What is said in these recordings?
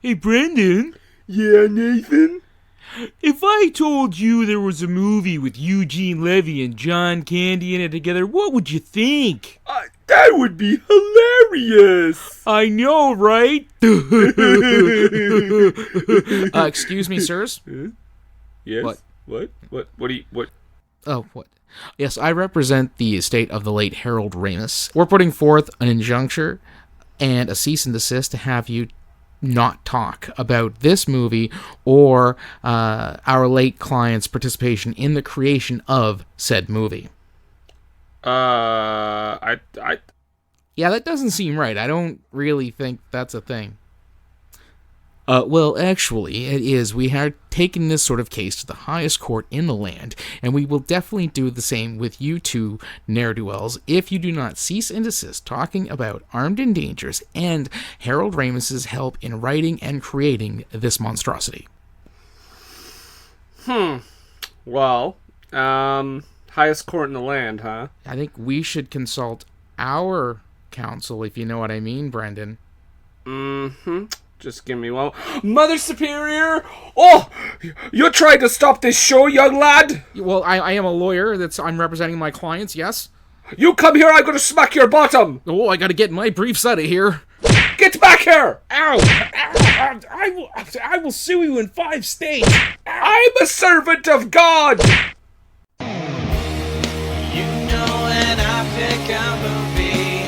Hey, Brendan. Yeah, Nathan? If I told you there was a movie with Eugene Levy and John Candy in it together, what would you think? That would be hilarious! I know, right? Excuse me, sirs? Yes? What? What? Oh, what? Yes, I represent the estate of the late Harold Ramis. We're putting forth an injunction and a cease and desist to have you not talk about this movie or our late client's participation in the creation of said movie. I Yeah, that doesn't seem right. I don't really think that's a thing. Well, actually, it is. We have taken this sort of case to the highest court in the land, and we will definitely do the same with you two ne'er-do-wells if you do not cease and desist talking about Armed and Dangerous and Harold Ramis's help in writing and creating this monstrosity. Well, highest court in the land, huh? I think we should consult our counsel, if you know what I mean, Brendan. Just give me one. Mother Superior! Oh! You tried to stop this show, young lad! Well, I am a lawyer. I'm representing my clients, yes? You come here, I'm gonna smack your bottom! Oh, I gotta get my briefs out of here. Get back here! Ow! I will sue you in 5 states. I'm a servant of God! You know when I pick a movie,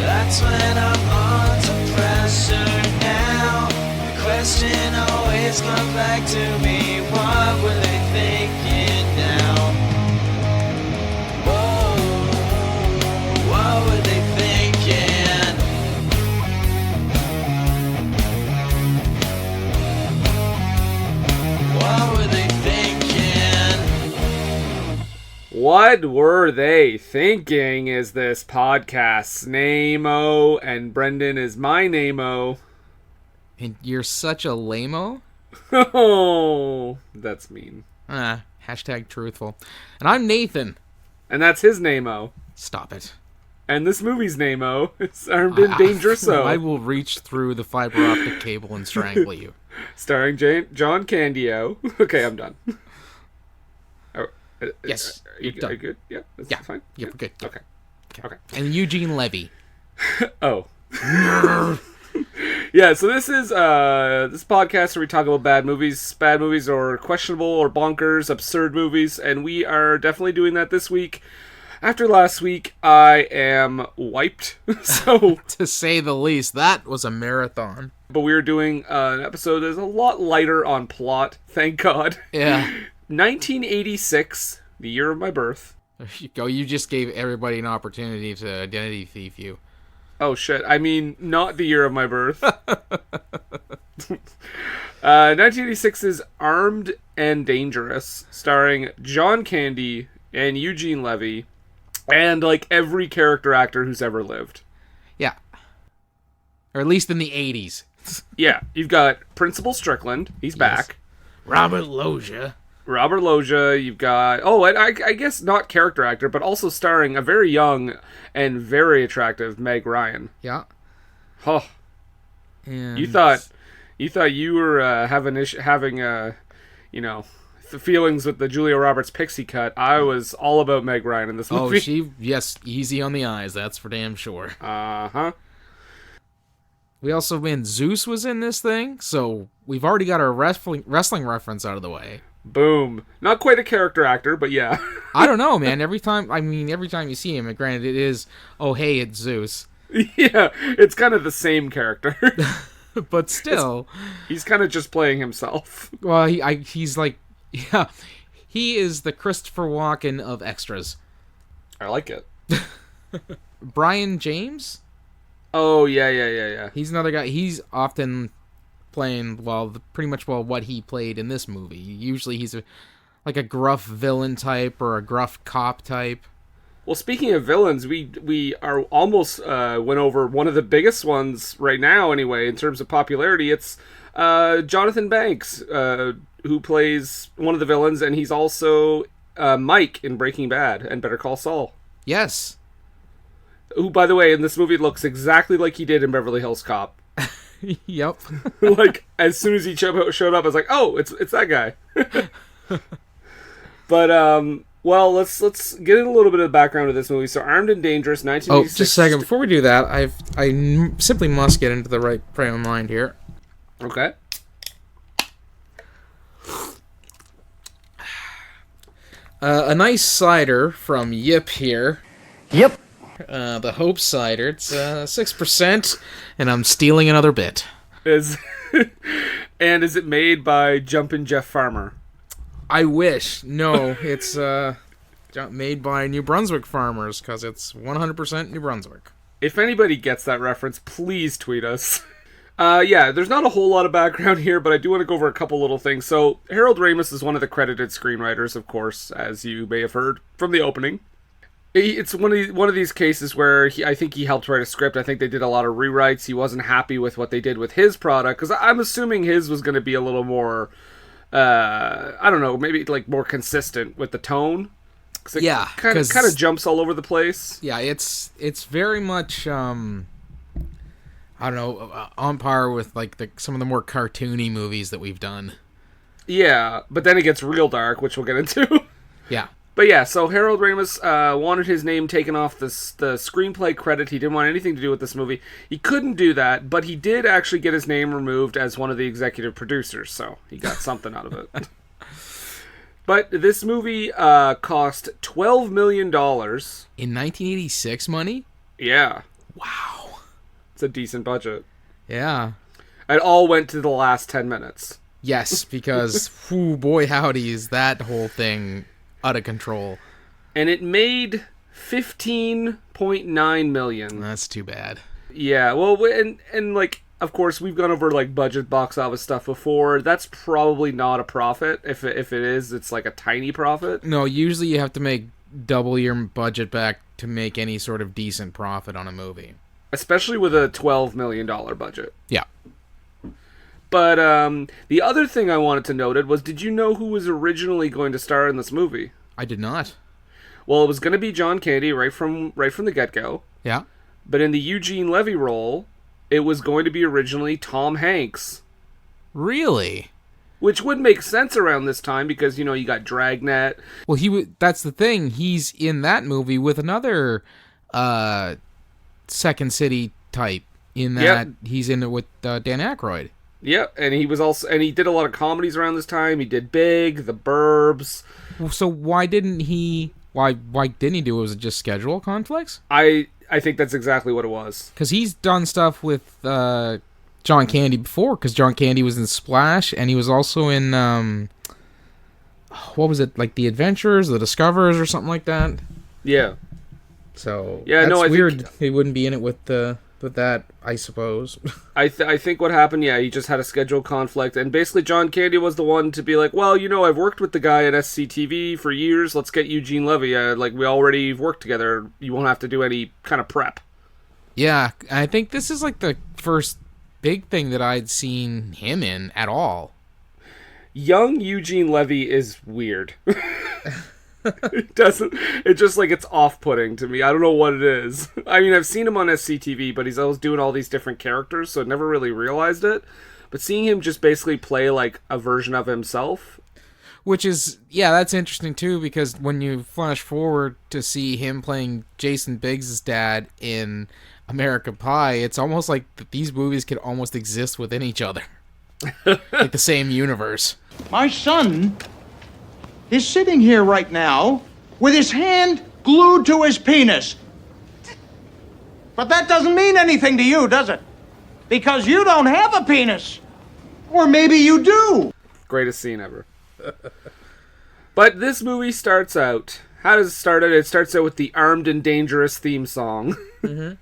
that's when I'm under pressure now. The question always comes back to me, what were they thinking now? Whoa, what were they thinking? What were they thinking? What were they thinking is this podcast's name-o, and Brendan is my name-o. And you're such a lame-o? Oh, that's mean. Hashtag truthful. And I'm Nathan. And that's his name-o. Stop it. And this movie's name-o is Armed and Dangerous. I will reach through the fiber optic cable and strangle you. Starring John Candio. Okay, I'm done. Yes, Are you done. good? Yeah, that's Yeah. fine. Yeah, we're good. Yeah. Okay. And Eugene Levy. Oh. Yeah, so this is this podcast where we talk about bad movies or questionable or bonkers, absurd movies, and we are definitely doing that this week. After last week, I am wiped, so... To say the least, that was a marathon. But we're doing an episode that's a lot lighter on plot, thank God. Yeah. 1986, the year of my birth. There you go. You just gave everybody an opportunity to identity thief you. Oh shit, I mean, not the year of my birth. 1986 is Armed and Dangerous, starring John Candy and Eugene Levy, and like every character actor who's ever lived. Yeah. Or at least in the 80s. Yeah, you've got Principal Strickland, he's back. Robert Loggia. You've got, I guess not character actor, but also starring a very young and very attractive Meg Ryan. Yeah. Oh, And you thought you were having feelings with the Julia Roberts pixie cut. I was all about Meg Ryan in this movie. Yes, easy on the eyes, that's for damn sure. Uh-huh. We also, Zeus was in this thing, so we've already got our wrestling reference out of the way. Boom. Not quite a character actor, but yeah. I don't know, man. Every time you see him, and granted it is, oh, hey, it's Zeus. Yeah, it's kind of the same character. But still. He's kind of just playing himself. Well, he's like, yeah, he is the Christopher Walken of extras. I like it. Brian James? Oh, yeah. He's another guy. He's often playing, pretty much what he played in this movie. Usually he's like a gruff villain type or a gruff cop type. Well, speaking of villains, we are almost went over one of the biggest ones right now, anyway, in terms of popularity. It's Jonathan Banks, who plays one of the villains, and he's also Mike in Breaking Bad and Better Call Saul. Yes. Who, by the way, in this movie looks exactly like he did in Beverly Hills Cop. Yep. Like, as soon as he showed up, I was like, oh, it's that guy. But, well, let's get in a little bit of the background of this movie. So, Armed and Dangerous, 1986. Oh, just a second. Before we do that, I simply must get into the right frame of mind here. Okay. A nice cider from Yip here. Yep. The Hope cider. It's 6%, and I'm stealing another bit. And is it made by Jumpin' Jeff Farmer? I wish. No, it's made by New Brunswick farmers, because it's 100% New Brunswick. If anybody gets that reference, please tweet us. Yeah, there's not a whole lot of background here, but I do want to go over a couple little things. So, Harold Ramis is one of the credited screenwriters, of course, as you may have heard from the opening. It's one of these cases where I think he helped write a script. I think they did a lot of rewrites. He wasn't happy with what they did with his product, because I'm assuming his was going to be a little more, I don't know, maybe like more consistent with the tone. Yeah, kind of jumps all over the place. Yeah, it's very much I don't know, on par with like some of the more cartoony movies that we've done. Yeah, but then it gets real dark, which we'll get into. Yeah. But yeah, so Harold Ramis wanted his name taken off the screenplay credit. He didn't want anything to do with this movie. He couldn't do that, but he did actually get his name removed as one of the executive producers, so he got something out of it. But this movie cost $12 million. In 1986 money? Yeah. Wow. It's a decent budget. Yeah. It all went to the last 10 minutes. Yes, because, whoo, boy howdy, is that whole thing out of control. And it made $15.9 million. That's too bad. Yeah, well, and like, of course, we've gone over like budget box office stuff before. That's probably not a profit. If it is, it's like a tiny profit. No, usually you have to make double your budget back to make any sort of decent profit on a movie. Especially with a $12 million budget. Yeah. But the other thing I wanted to note was, did you know who was originally going to star in this movie? I did not. Well, it was going to be John Candy right from the get-go. Yeah. But in the Eugene Levy role, it was going to be originally Tom Hanks. Really? Which would make sense around this time because, you know, you got Dragnet. Well, that's the thing. He's in that movie with another Second City type in that he's in it with Dan Aykroyd. Yeah, and he did a lot of comedies around this time. He did Big, The Burbs. So why didn't he do it? Was it just schedule conflicts? I think that's exactly what it was. Because he's done stuff with John Candy before, because John Candy was in Splash, and he was also in, what was it, like The Adventurers, The Discoverers, or something like that? Yeah. So, yeah, that's weird he wouldn't be in it with that, I suppose. I think what happened, he just had a schedule conflict, and basically John Candy was the one to be like, well, you know, I've worked with the guy at SCTV for years, let's get Eugene Levy, we already worked together, you won't have to do any kind of prep. Yeah, I think this is like the first big thing that I'd seen him in at all. Young Eugene Levy is weird. It's off-putting to me. I don't know what it is. I mean, I've seen him on SCTV, but he's always doing all these different characters, so I never really realized it. But seeing him just basically play like a version of himself, which is, that's interesting too, because when you flash forward to see him playing Jason Biggs' dad in American Pie, it's almost like these movies could almost exist within each other. Like the same universe. My son is sitting here right now with his hand glued to his penis. But that doesn't mean anything to you, does it? Because you don't have a penis. Or maybe you do. Greatest scene ever. But this movie starts out... How does it start out? It starts out with the Armed and Dangerous theme song. Mm-hmm.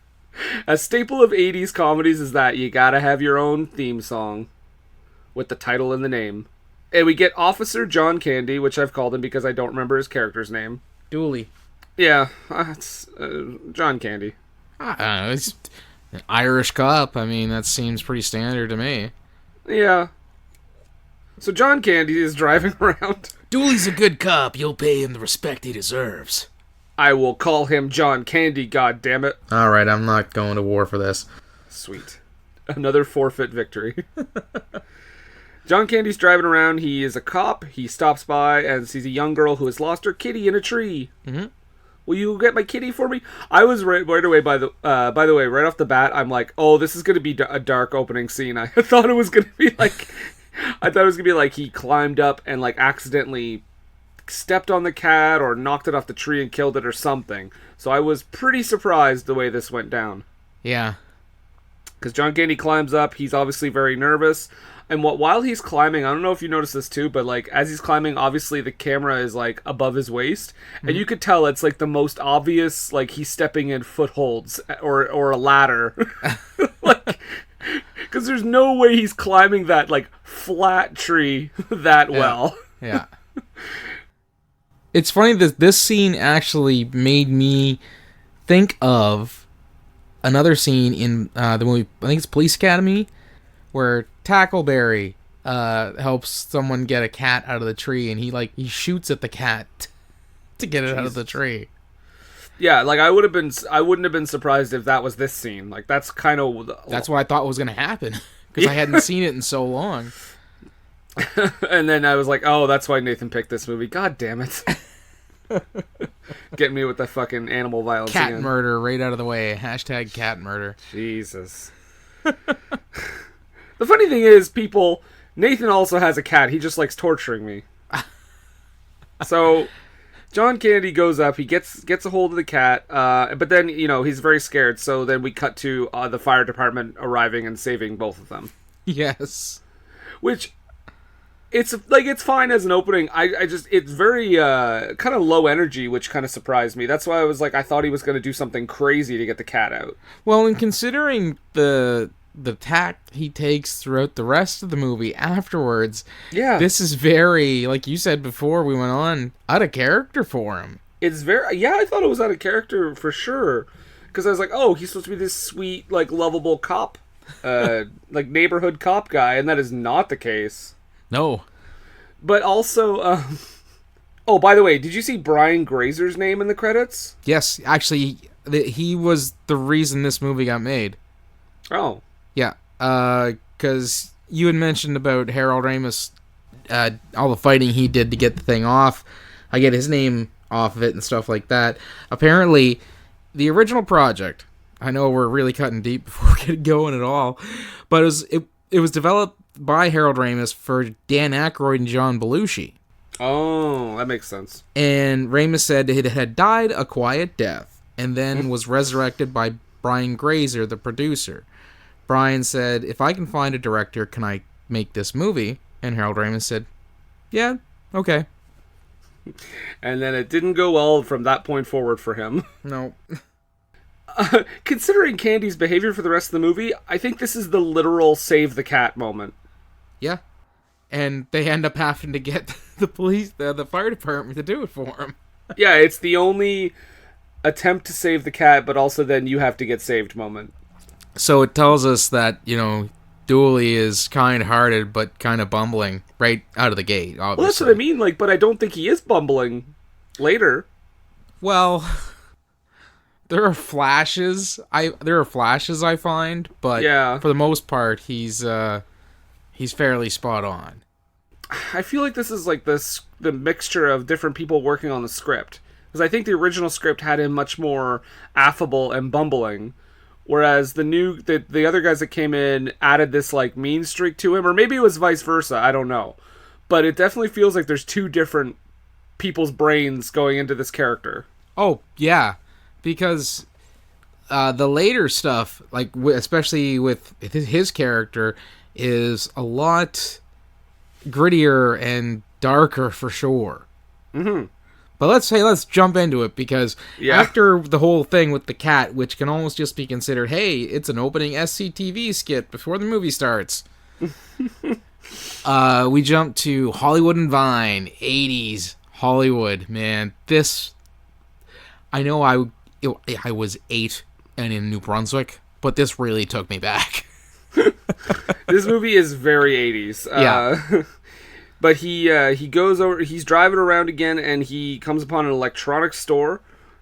A staple of 80s comedies is that you gotta have your own theme song with the title and the name. And we get Officer John Candy, which I've called him because I don't remember his character's name. Dooley. Yeah, it's John Candy. I don't know, it's an Irish cop. I mean, that seems pretty standard to me. Yeah. So John Candy is driving around. Dooley's a good cop. You'll pay him the respect he deserves. I will call him John Candy, goddammit. Alright, I'm not going to war for this. Sweet. Another forfeit victory. John Candy's driving around. He is a cop. He stops by and sees a young girl who has lost her kitty in a tree. Mm-hmm. Will you get my kitty for me? I was right away by the way, right off the bat, I'm like, oh, this is going to be a dark opening scene. I thought it was going to be like he climbed up and like accidentally stepped on the cat or knocked it off the tree and killed it or something. So I was pretty surprised the way this went down. Yeah. Because John Candy climbs up, he's obviously very nervous. And while he's climbing, I don't know if you noticed this too, but like as he's climbing, obviously the camera is like above his waist, and you could tell it's like the most obvious, like he's stepping in footholds or a ladder, like because there's no way he's climbing that like flat tree that well. Yeah. It's funny that this scene actually made me think of another scene in the movie, I think it's Police Academy, where Tackleberry helps someone get a cat out of the tree, and he shoots at the cat to get it out of the tree. Yeah, like I wouldn't have been surprised if that was this scene. Like that's kind of that's what I thought was going to happen because I hadn't seen it in so long. And then I was like, oh, that's why Nathan picked this movie. God damn it. Get me with the fucking animal violence Cat again. murder right out of the way. Hashtag cat murder. Jesus. The funny thing is, people, Nathan also has a cat. He just likes torturing me. So, John Candy goes up. He gets a hold of the cat. But then, he's very scared. So then we cut to the fire department arriving and saving both of them. Yes. Which, it's fine as an opening. It's very kind of low energy, which kind of surprised me. That's why I was like, I thought he was going to do something crazy to get the cat out. Well, and considering the tact he takes throughout the rest of the movie afterwards, yeah, this is very, like you said before we went on, out of character for him. It's very, I thought it was out of character for sure, because I was like, oh, he's supposed to be this sweet, like, lovable cop, like neighborhood cop guy, and that is not the case. No. But also, oh, by the way, did you see Brian Grazer's name in the credits? Yes, actually, he was the reason this movie got made. Oh. Yeah, because you had mentioned about Harold Ramis, all the fighting he did to get the thing off. I get his name off of it and stuff like that. Apparently, the original project, I know we're really cutting deep before we get going at all, but it was developed by Harold Ramis for Dan Aykroyd and John Belushi. Oh, that makes sense. And Ramis said it had died a quiet death, and then was resurrected by Brian Grazer, the producer. Brian said, if I can find a director, can I make this movie? And Harold Ramis said, yeah, okay. And then it didn't go well from that point forward for him. No. Considering Candy's behavior for the rest of the movie, I think this is the literal save the cat moment. Yeah. And they end up having to get the police, the fire department to do it for him. Yeah, it's the only attempt to save the cat, but also then you have to get saved moment. So it tells us that, Dooley is kind-hearted, but kind of bumbling right out of the gate, obviously. Well, that's what I mean, but I don't think he is bumbling later. Well, there are flashes. I find, but yeah, for the most part, he's fairly spot on. I feel like this is like the mixture of different people working on the script. Because I think the original script had him much more affable and bumbling. Whereas the other guys that came in added this like mean streak to him, or maybe it was vice versa, I don't know. But it definitely feels like there's two different people's brains going into this character. Oh, yeah. Because the later stuff, like especially with his character, is a lot grittier and darker for sure. Mm-hmm. But let's jump into it, because after the whole thing with the cat, which can almost just be considered, hey, it's an opening SCTV skit before the movie starts, we jump to Hollywood and Vine, 80s Hollywood. Man, this, I know I was 8 and in New Brunswick, but this really took me back. This movie is very 80s. Yeah. But he goes over, he's driving around again, and he comes upon an electronics store,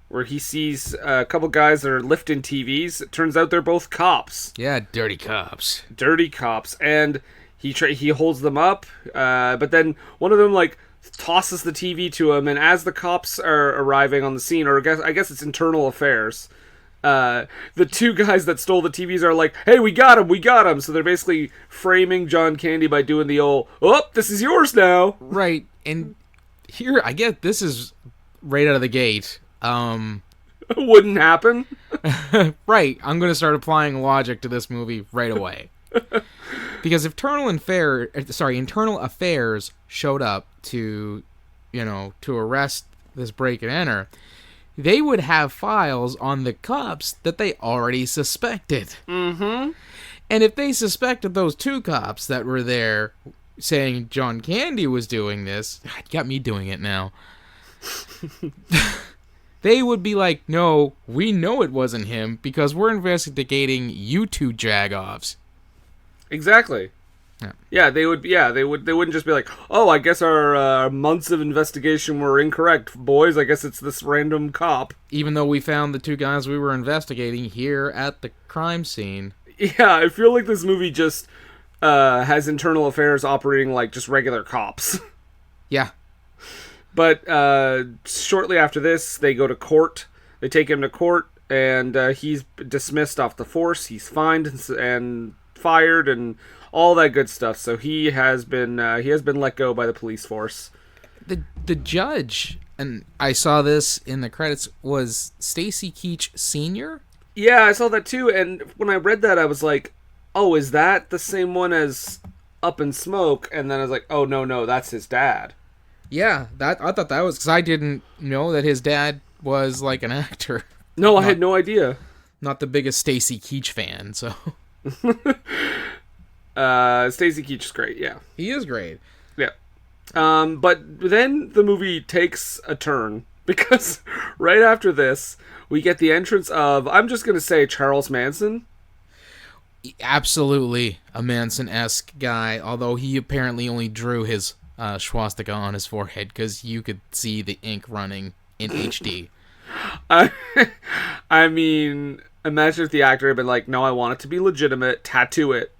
where he sees a couple guys that are lifting TVs. It turns out they're both cops. Yeah, dirty cops. Dirty cops. And he holds them up, but then one of them, like, tosses the TV to him, and as the cops are arriving on the scene, or I guess it's internal affairs, the two guys that stole the TVs are like, hey, we got him. So they're basically framing John Candy by doing the old, oh, this is yours now. Right, and here, I guess this is right out of the gate. Wouldn't happen. Right, I'm going to start applying logic to this movie right away. Because if internal affairs showed up to arrest this break and enter, they would have files on the cops that they already suspected. Mm-hmm. And if they suspected those two cops that were there saying John Candy was doing this, you got me doing it now. They would be like, no, we know it wasn't him because we're investigating you two jagoffs. Exactly. Yeah, they wouldn't just be like, oh, I guess our months of investigation were incorrect, boys. I guess it's this random cop. Even though we found the two guys we were investigating here at the crime scene. Yeah, I feel like this movie just has internal affairs operating like just regular cops. Yeah. But shortly after this, they go to court. They take him to court, and he's dismissed off the force. He's fined and fired and all that good stuff. So he has been let go by the police force. The judge, and I saw this in the credits, was Stacy Keach Sr.? Yeah, I saw that too, and when I read that, I was like, oh, is that the same one as Up in Smoke? And then I was like, oh, no, that's his dad. Yeah, I thought that was, because I didn't know that his dad was like an actor. No, I had no idea. Not the biggest Stacy Keach fan, so... Stacy Keach is great, yeah. He is great. Yeah. But then the movie takes a turn, because right after this, we get the entrance of, I'm just going to say, Charles Manson. Absolutely a Manson-esque guy, although he apparently only drew his swastika on his forehead, because you could see the ink running in HD. I mean, imagine if the actor had been like, no, I want it to be legitimate, tattoo it.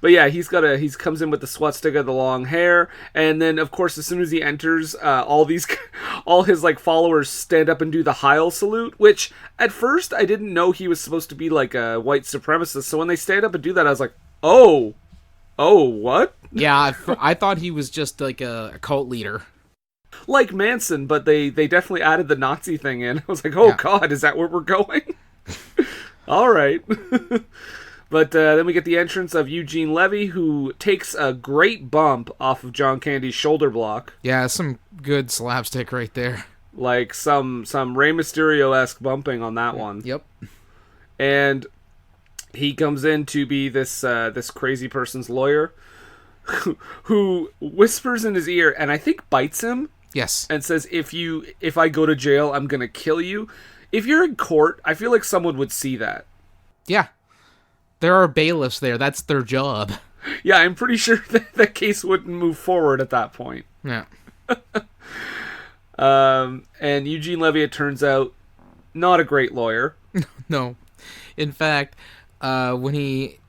But yeah, he comes in with the swastika, the long hair, and then of course as soon as he enters, all his like followers stand up and do the Heil salute, which at first I didn't know he was supposed to be like a white supremacist. So when they stand up and do that, I was like, oh, what? Yeah, I thought he was just like a cult leader. Like Manson, but they definitely added the Nazi thing in. I was like, oh, yeah. God, is that where we're going? All right. But then we get the entrance of Eugene Levy, who takes a great bump off of John Candy's shoulder block. Yeah, some good slapstick right there. Like some Rey Mysterio-esque bumping on that one. Yep. And he comes in to be this crazy person's lawyer, who whispers in his ear, and I think bites him. Yes. And says, if I go to jail, I'm going to kill you. If you're in court, I feel like someone would see that. Yeah. There are bailiffs there. That's their job. Yeah, I'm pretty sure that case wouldn't move forward at that point. Yeah. And Eugene Levy, it turns out, not a great lawyer. No. In fact, when he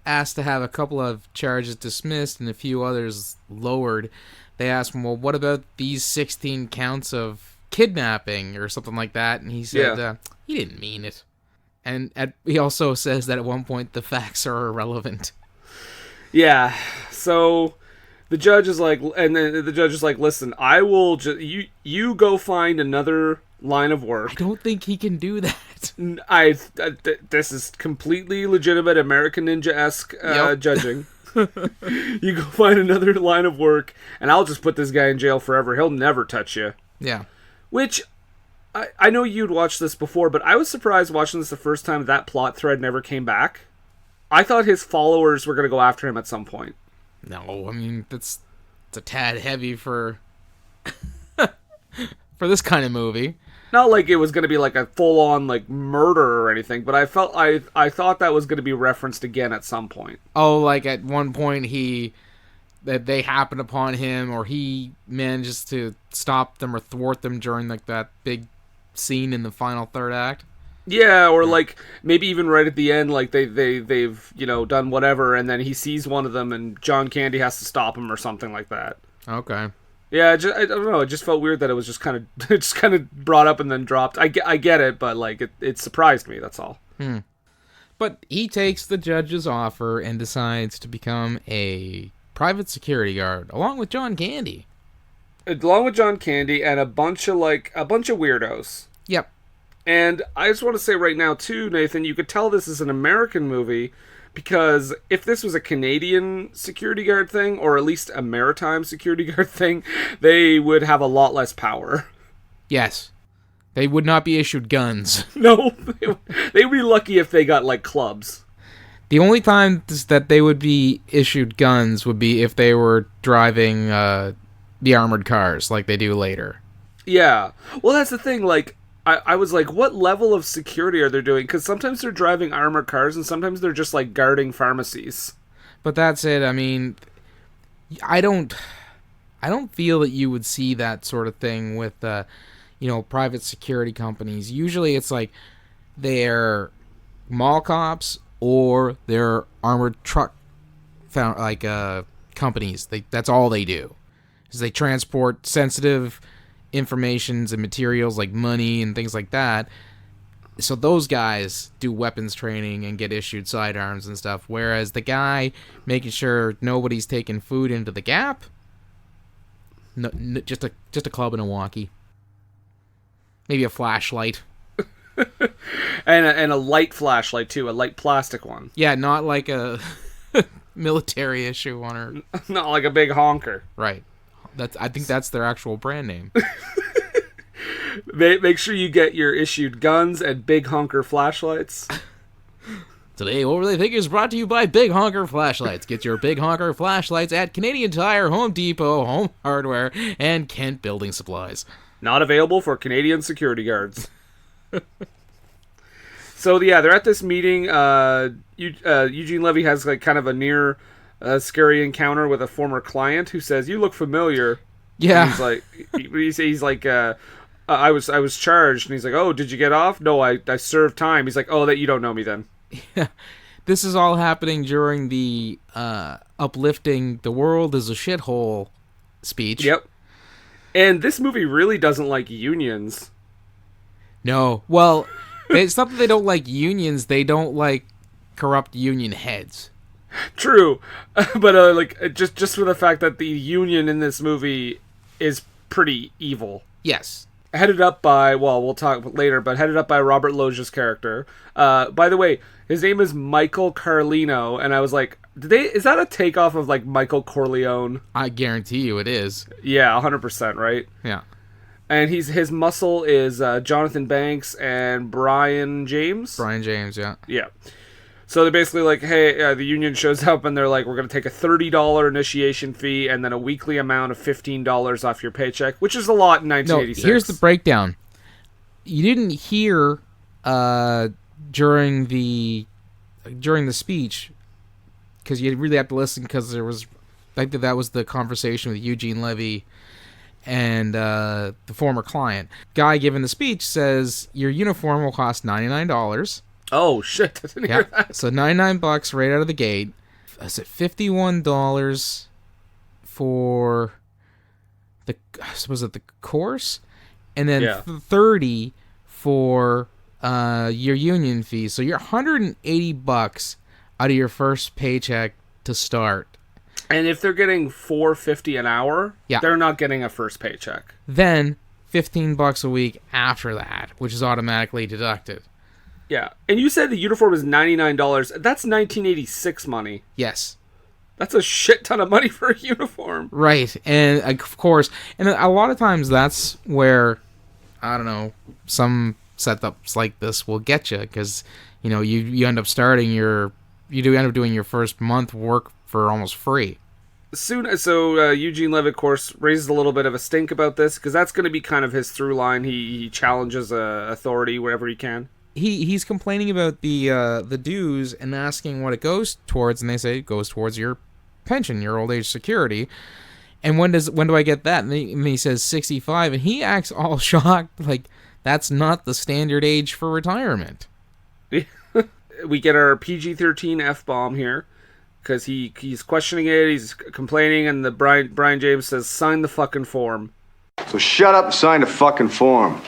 asked to have a couple of charges dismissed and a few others lowered, they asked him, well, what about these 16 counts of kidnapping or something like that? And he said, he didn't mean it. And he also says that at one point the facts are irrelevant. Yeah. So the judge is like, listen, I will just, you go find another line of work. I don't think he can do that. This is completely legitimate American Ninja-esque judging. You go find another line of work, and I'll just put this guy in jail forever. He'll never touch you. Yeah. Which, I know you'd watched this before, but I was surprised watching this the first time that plot thread never came back. I thought his followers were going to go after him at some point. No, I mean, it's a tad heavy for for this kind of movie. Not like it was going to be like a full-on like murder or anything, but I thought that was going to be referenced again at some point. Oh, like at one point he that they happen upon him, or he manages to stop them or thwart them during like that big scene in the final third act. Yeah, or like maybe even right at the end, like they've done whatever, and then he sees one of them, and John Candy has to stop him or something like that. Okay. Yeah, I don't know. It just felt weird that it was just kind of brought up and then dropped. I get it, but like it surprised me. That's all. But he takes the judge's offer and decides to become a private security guard along with John Candy. Along with John Candy and a bunch of weirdos. Yep. And I just want to say right now too, Nathan, you could tell this is an American movie because if this was a Canadian security guard thing, or at least a maritime security guard thing, they would have a lot less power. Yes. They would not be issued guns. No, they would be lucky if they got like clubs. The only time that they would be issued guns would be if they were driving the armored cars like they do later. Yeah. Well, that's the thing. Like, I was like, what level of security are they doing? Because sometimes they're driving armored cars and sometimes they're just like guarding pharmacies. But that's it. I mean, I don't feel that you would see that sort of thing with private security companies. Usually it's like they're mall cops or they're armored truck companies. That's all they do. Is they transport sensitive informations and materials like money and things like that. So those guys do weapons training and get issued sidearms and stuff, whereas the guy making sure nobody's taking food into the Gap, no, just a club and a walkie. Maybe a flashlight. and a light flashlight too, a light plastic one. Yeah, not like a military issue one, or not like a big honker. Right. I think that's their actual brand name. Make sure you get your issued guns and big honker flashlights. Today, Overlay Figures brought to you by Big Honker Flashlights. Get your Big Honker Flashlights at Canadian Tire, Home Depot, Home Hardware, and Kent Building Supplies. Not available for Canadian security guards. So yeah, they're at this meeting. Eugene Levy has like kind of a near scary encounter with a former client who says, "You look familiar." Yeah. And he's like, I was charged, and he's like, "Oh, did you get off?" "No, I served time." He's like, "Oh, that you don't know me then." Yeah. This is all happening during the uplifting the world is a shithole speech. Yep. And this movie really doesn't like unions. No. Well, it's not that they don't like unions, they don't like corrupt union heads. True. But just for the fact that the union in this movie is pretty evil. Yes. Headed up by, well, we'll talk later, but headed up by Robert Loggia's character. By the way, his name is Michael Carlino, and I was like, is that a takeoff of like Michael Corleone? I guarantee you it is. Yeah, 100%, right? Yeah. And his muscle is Jonathan Banks and Brian James. Brian James, yeah. Yeah. So they're basically like, hey, the union shows up and they're like, we're going to take a $30 initiation fee and then a weekly amount of $15 off your paycheck, which is a lot in 1986. No, here's the breakdown. You didn't hear during the speech, because you really have to listen, because there was, I think that was the conversation with Eugene Levy and the former client. Guy giving the speech says, your uniform will cost $99. Oh, shit. I didn't hear that. So $99 right out of the gate. Is it $51 for the, was it the course? And then $30 for your union fee. So you're $180 out of your first paycheck to start. And if they're getting $4.50 an hour, they're not getting a first paycheck. Then $15 a week after that, which is automatically deducted. Yeah. And you said the uniform is $99. That's 1986 money. Yes. That's a shit ton of money for a uniform. Right. And of course, and a lot of times that's where, I don't know, some setups like this will get you, because, you know, you end up you end up doing your first month work for almost free. So Eugene Levy, of course, raises a little bit of a stink about this, because that's going to be kind of his through line. He challenges authority wherever he can. He's complaining about the dues and asking what it goes towards, and they say it goes towards your pension, your old age security. And when do I get that? And he says 65, and he acts all shocked, like that's not the standard age for retirement. We get our PG-13 F-bomb here, because he's questioning it, he's complaining, and the Brian James says, sign the fucking form. So shut up and sign the fucking form.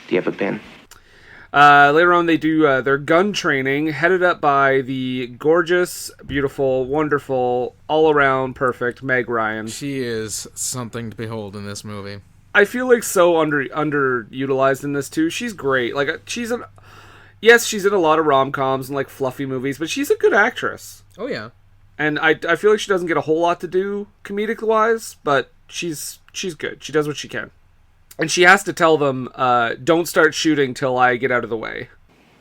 Do you have a pen? Later on, they do their gun training, headed up by the gorgeous, beautiful, wonderful, all-around perfect Meg Ryan. She is something to behold in this movie. I feel like so underutilized in this too. She's great. Like she's in a lot of rom-coms and like fluffy movies, but she's a good actress. Oh yeah. And I feel like she doesn't get a whole lot to do comedic-wise, but she's good. She does what she can. And she has to tell them, don't start shooting till I get out of the way.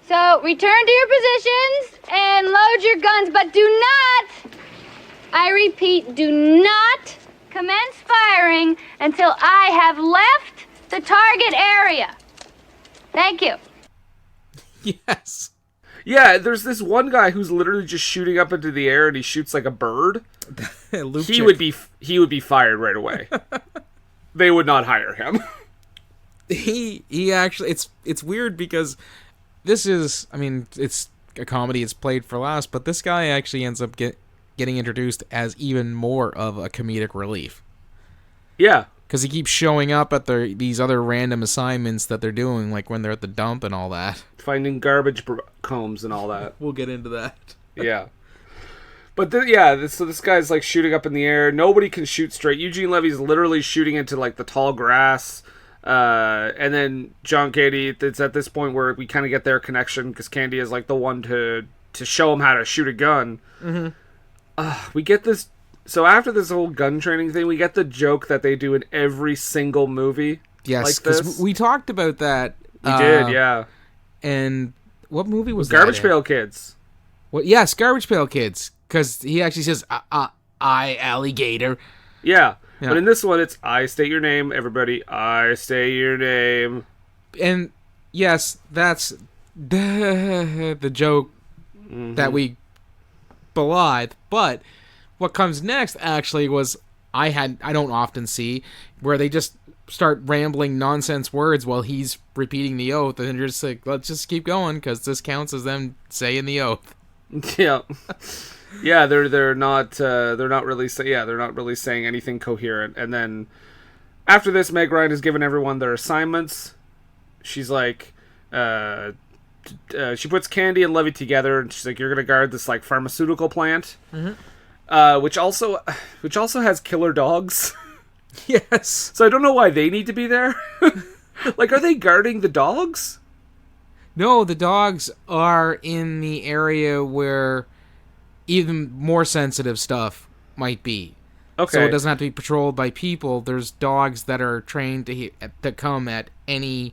So, return to your positions and load your guns, but do not, I repeat, do not commence firing until I have left the target area. Thank you. Yes. Yeah, there's this one guy who's literally just shooting up into the air and he shoots like a bird. He would be fired right away. They would not hire him. He actually, it's weird because this is, I mean, it's a comedy, it's played for laughs, but this guy actually ends up getting introduced as even more of a comedic relief. Yeah. Because he keeps showing up at these other random assignments that they're doing, like when they're at the dump and all that. Finding garbage combs and all that. We'll get into that. Yeah. But so this guy's like shooting up in the air. Nobody can shoot straight. Eugene Levy's literally shooting into like the tall grass. And then John Candy, it's at this point where we kind of get their connection because Candy is like the one to show him how to shoot a gun. Mm-hmm. We get this. So after this whole gun training thing, we get the joke that they do in every single movie. Yes, because we talked about that. We did, yeah. And what movie was Garbage that? Pail Kids. Well, yes, Garbage Pail Kids. Because he actually says, I, alligator. Yeah. But in this one, it's, I state your name, everybody. I state your name. And, yes, that's the joke that we belied. But what comes next, actually, was I don't often see, where they just start rambling nonsense words while he's repeating the oath. And you're just like, let's just keep going, because this counts as them saying the oath. Yeah. Yeah, they're not really saying anything coherent. And then after this, Meg Ryan has given everyone their assignments. She's like, she puts Candy and Levy together, and she's like, "You're gonna guard this like pharmaceutical plant, which also has killer dogs." Yes. So I don't know why they need to be there. Like, are they guarding the dogs? No, the dogs are in the area where even more sensitive stuff might be. Okay. So it doesn't have to be patrolled by people. There's dogs that are trained to come at any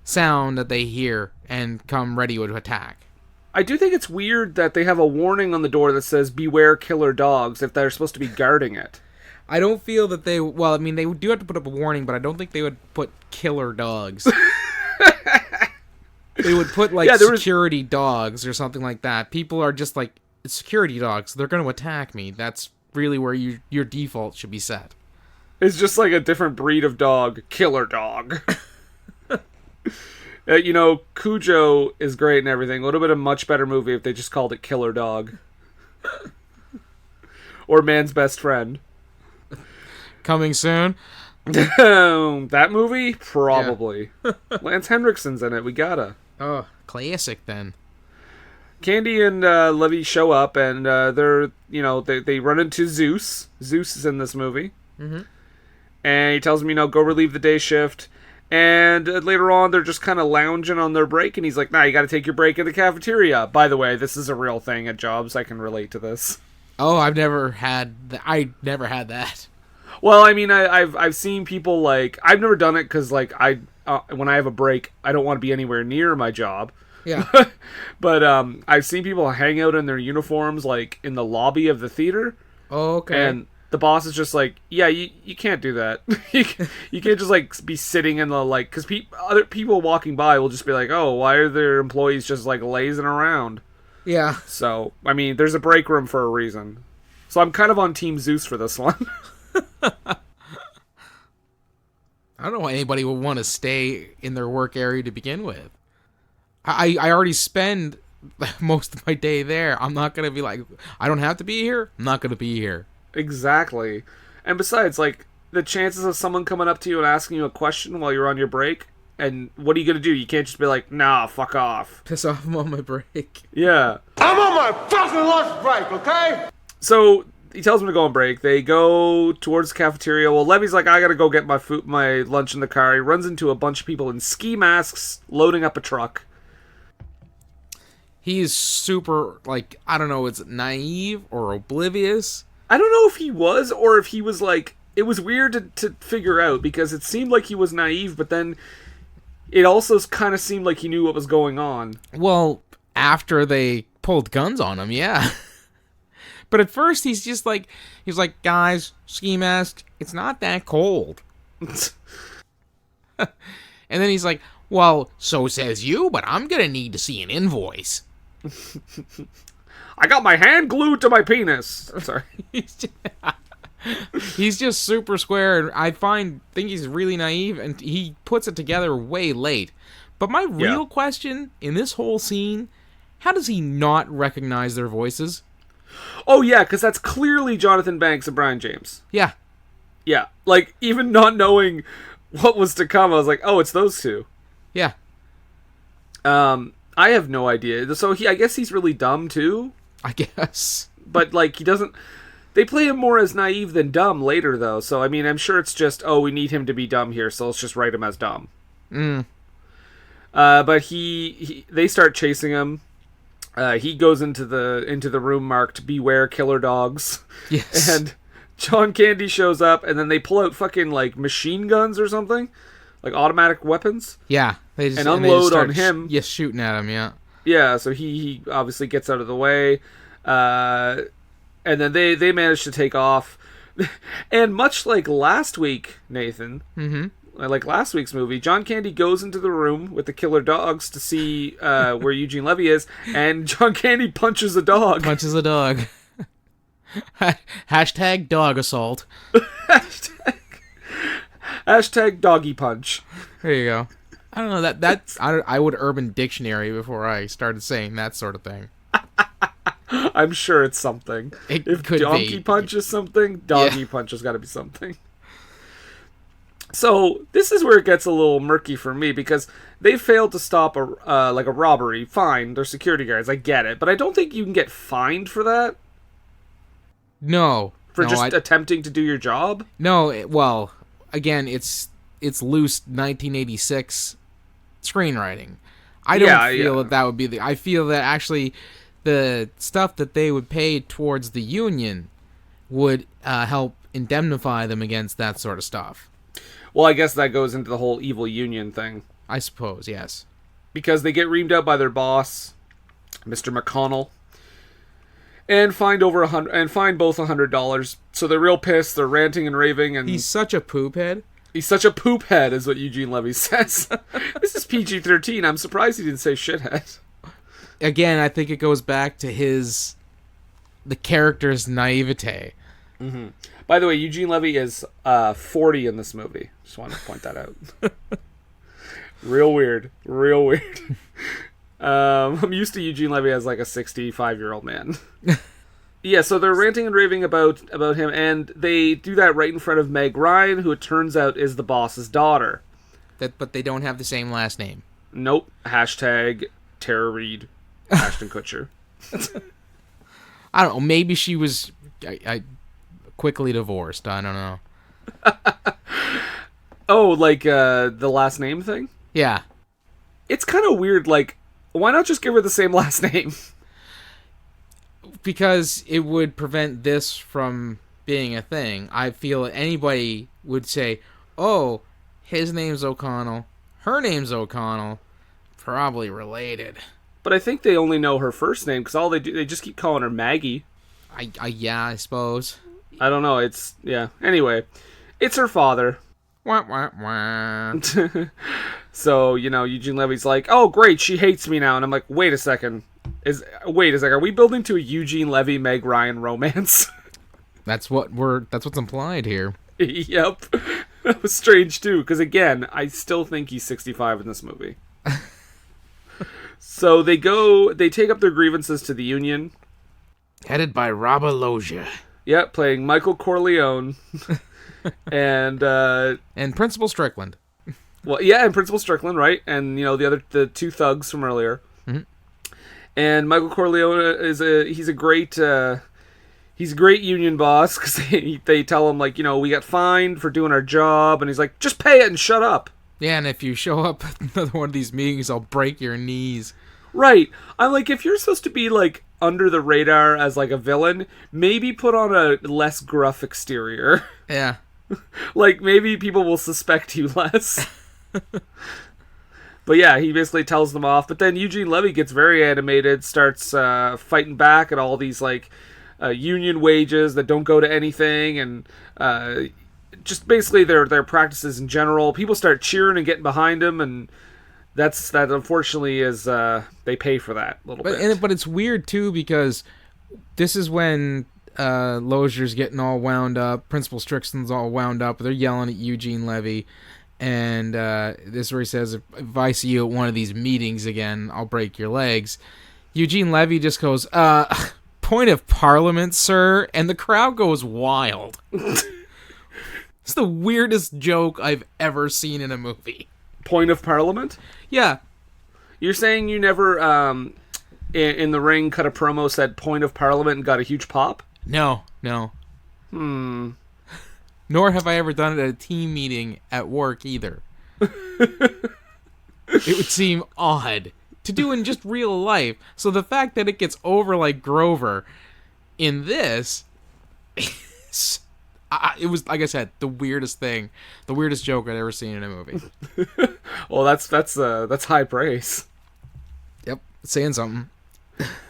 sound that they hear and come ready to attack. I do think it's weird that they have a warning on the door that says "Beware killer dogs" if they're supposed to be guarding it. I don't feel that they... Well, I mean, they do have to put up a warning, but I don't think they would put killer dogs. They would put, like, security dogs or something like that. People are just like, it's security dogs. They're going to attack me. That's really where your default should be set. It's just like a different breed of dog. Killer dog. Cujo is great and everything. It would have been a much better movie if they just called it Killer Dog. Or Man's Best Friend. Coming soon. That movie? Probably. Yeah. Lance Henriksen's in it. We gotta. Oh, classic then. Candy and Levy show up, and they run into Zeus. Zeus is in this movie. Mm-hmm. And he tells them, go relieve the day shift. And later on, they're just kind of lounging on their break, and he's like, "Nah, you got to take your break in the cafeteria." By the way, this is a real thing at jobs. I can relate to this. Oh, I never had that. Well, I mean, I've seen people like, I've never done it because like when I have a break, I don't want to be anywhere near my job. Yeah. But I've seen people hang out in their uniforms like in the lobby of the theater. Oh, okay. And the boss is just like, "Yeah, you can't do that. you can't just like be sitting in the like," because other people walking by will just be like, "Oh, why are their employees just like lazing around?" Yeah. So, I mean, there's a break room for a reason. So I'm kind of on Team Zeus for this one. I don't know why anybody would want to stay in their work area to begin with. I already spend most of my day there. I'm not going to be like, I don't have to be here. I'm not going to be here. Exactly. And besides, like, the chances of someone coming up to you and asking you a question while you're on your break, and what are you going to do? You can't just be like, nah, fuck off. Piss off, I'm on my break. Yeah. I'm on my fucking lunch break, okay? So he tells them to go on break. They go towards the cafeteria. Well, Levy's like, I gotta go get my lunch in the car. He runs into a bunch of people in ski masks loading up a truck. He's super, like, I don't know, it's naive or oblivious. I don't know if he was or if he was like, it was weird to figure out because it seemed like he was naive, but then it also kind of seemed like he knew what was going on. Well, after they pulled guns on him, yeah. But at first, he's like, guys, ski mask, it's not that cold. And then he's like, well, so says you, but I'm going to need to see an invoice. I got my hand glued to my penis. Sorry. He's just super square, and I think he's really naive, and he puts it together way late. But my real question in this whole scene, how does he not recognize their voices? Oh, yeah, because that's clearly Jonathan Banks and Brian James. Yeah. Yeah, like, even not knowing what was to come, I was like, oh, it's those two. Yeah. I have no idea. So I guess he's really dumb, too? I guess. But, like, he doesn't... They play him more as naive than dumb later, though. So, I mean, I'm sure it's just, oh, we need him to be dumb here, so let's just write him as dumb. But they start chasing him. He goes into the room marked "Beware Killer Dogs." Yes. And John Candy shows up, and then they pull out fucking, like, machine guns or something. Like, automatic weapons. Yeah. They unload on him. Yes, shooting at him, yeah. Yeah, so he obviously gets out of the way. And then they manage to take off. And much like last week, Nathan, like last week's movie, John Candy goes into the room with the killer dogs to see where Eugene Levy is, and John Candy punches a dog. Punches a dog. Hashtag dog assault. Hashtag doggy punch. There you go. I don't know, I would Urban Dictionary before I started saying that sort of thing. I'm sure it's something. If could donkey be. punch is something, doggy punch has got to be something. So this is where it gets a little murky for me because they failed to stop a robbery. Fine, they're security guards. I get it, but I don't think you can get fined for that. No. For attempting to do your job. No. Well, again, it's loose 1986 screenwriting. I don't feel that would be I feel that actually the stuff that they would pay towards the union would help indemnify them against that sort of stuff. Well, I guess that goes into the whole evil union thing. I suppose, yes. Because they get reamed out by their boss, Mr. McConnell, and fined both $100. So they're real pissed. They're ranting and raving, and he's such a poop head. He's such a poop head, is what Eugene Levy says. This is PG-13. I'm surprised he didn't say shithead. Again, I think it goes back to the character's naivete. Mm-hmm. By the way, Eugene Levy is 40 in this movie. Just wanted to point that out. Real weird. I'm used to Eugene Levy as like a 65-year-old man. Yeah, so they're ranting and raving about him, and they do that right in front of Meg Ryan, who it turns out is the boss's daughter. But they don't have the same last name. Nope. Hashtag Tara Reid. Ashton Kutcher. I don't know. Maybe she was quickly divorced. I don't know. Oh, like the last name thing? Yeah. It's kind of weird. Like, why not just give her the same last name? Because it would prevent this from being a thing. I feel anybody would say, oh, his name's O'Connell, her name's O'Connell, probably related. But I think they only know her first name because all they just keep calling her Maggie. I suppose. I don't know. Anyway, it's her father. Wah, wah, wah. So, Eugene Levy's like, oh, great, she hates me now. And I'm like, wait a second. Are we building to a Eugene Levy Meg Ryan romance? That's what's implied here. Yep. That was strange too, because again, I still think he's 65 in this movie. So they take up their grievances to the union. Headed by Robert Loggia. Yep, playing Michael Corleone. and Principal Strickland. Well, yeah, and Principal Strickland, right? And the two thugs from earlier. Mm-hmm. And Michael Corleone he's a great union boss, because they tell him, like, we got fined for doing our job, and he's like, just pay it and shut up. Yeah, and if you show up at another one of these meetings, I'll break your knees. Right. I'm like, if you're supposed to be, like, under the radar as, like, a villain, maybe put on a less gruff exterior. Yeah. Like, maybe people will suspect you less. But yeah, he basically tells them off. But then Eugene Levy gets very animated, starts fighting back at all these, like, union wages that don't go to anything, and just basically their practices in general. People start cheering and getting behind him, and that unfortunately is they pay for that a little bit. But it's weird too, because this is when Loggia's getting all wound up, Principal Strickland's all wound up, they're yelling at Eugene Levy, and this is where he says, if I see you at one of these meetings again, I'll break your legs. Eugene Levy just goes, point of parliament, sir, and the crowd goes wild. It's the weirdest joke I've ever seen in a movie. Point of parliament? Yeah. You're saying you never, in the ring, cut a promo, said point of parliament, and got a huge pop? No. Nor have I ever done it at a team meeting at work either. It would seem odd to do in just real life. So the fact that it gets over like Grover in this, it was, like I said, the weirdest joke I'd ever seen in a movie. Well, that's high praise. Yep, saying something.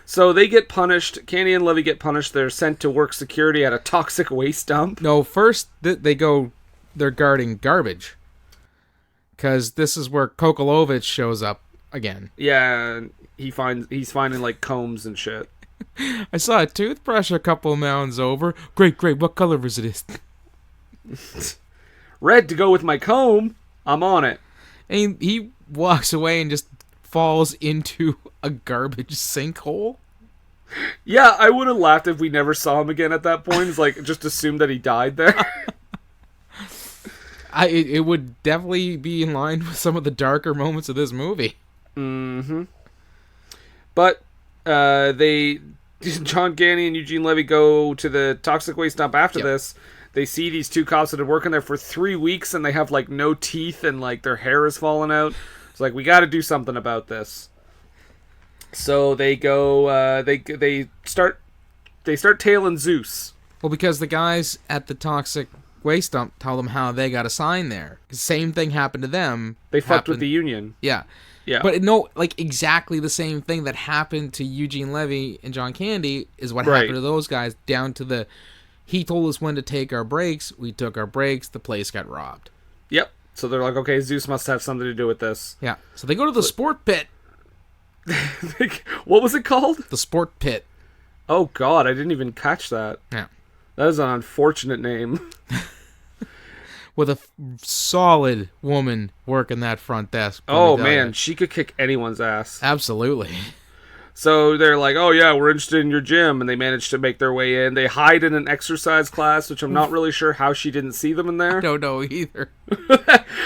So they get punished. Candy and Levy get punished. They're sent to work security at a toxic waste dump. No, first they're guarding garbage, because this is where Kokolovich shows up again. Yeah, he's finding like combs and shit. I saw a toothbrush a couple mounds over. Great. What color is it? Red to go with my comb. I'm on it. And he walks away and just falls into a garbage sinkhole. Yeah, I would have laughed if we never saw him again at that point. It's like, just assume that he died there. It would definitely be in line with some of the darker moments of this movie. Mm-hmm. But John Candy and Eugene Levy go to the toxic waste dump after this. They see these two cops that have been working there for 3 weeks, and they have like no teeth, and like their hair is falling out. It's like, we got to do something about this. So they go. They start tailing Zeus. Well, because the guys at the toxic waste dump tell them how they got assigned there. Same thing happened to them. They fucked with the union. Yeah. Yeah. But no, like exactly the same thing that happened to Eugene Levy and John Candy is what happened to those guys, down to the, he told us when to take our breaks, we took our breaks, the place got robbed. Yep. So they're like, okay, Zeus must have something to do with this. Yeah. So they go to the sport pit. What was it called? The sport pit. Oh god, I didn't even catch that. Yeah. That is an unfortunate name. With a solid woman working that front desk. Oh man, she could kick anyone's ass. Absolutely. So they're like, oh yeah, we're interested in your gym, and they manage to make their way in. They hide in an exercise class, which I'm not really sure how she didn't see them in there. I don't know either.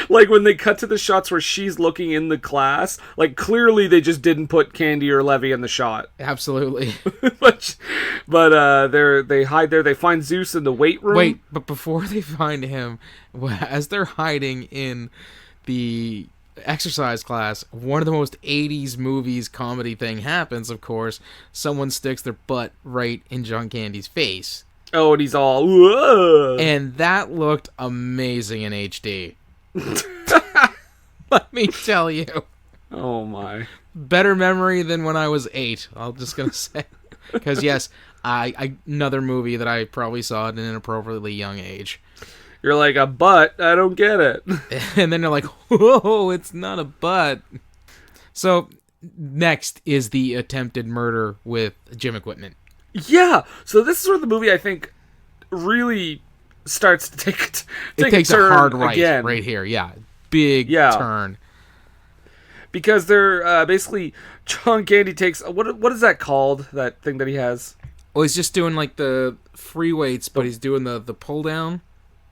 Like when they cut to the shots where she's looking in the class, like clearly they just didn't put Candy or Levy in the shot. Absolutely. but they hide there. They find Zeus in the weight room. Wait, but before they find him, as they're hiding in the exercise class, one of the most 80s movies comedy thing happens, of course. Someone sticks their butt right in John Candy's face. Oh, and he's all, whoa. And that looked amazing in HD. Let me tell you. Oh my. Better memory than when I was 8, I'm just gonna say. Because yes, another movie that I probably saw at an inappropriately young age. You're like, a butt? I don't get it. And then they're like, whoa, it's not a butt. So next is the attempted murder with gym equipment. Yeah. So this is where the movie, I think, really starts to take It takes a turn hard right again. right here. Yeah. Big turn. Because they're basically John Candy takes what is that called? That thing that he has. Well, he's just doing like the free weights, but he's doing the pull down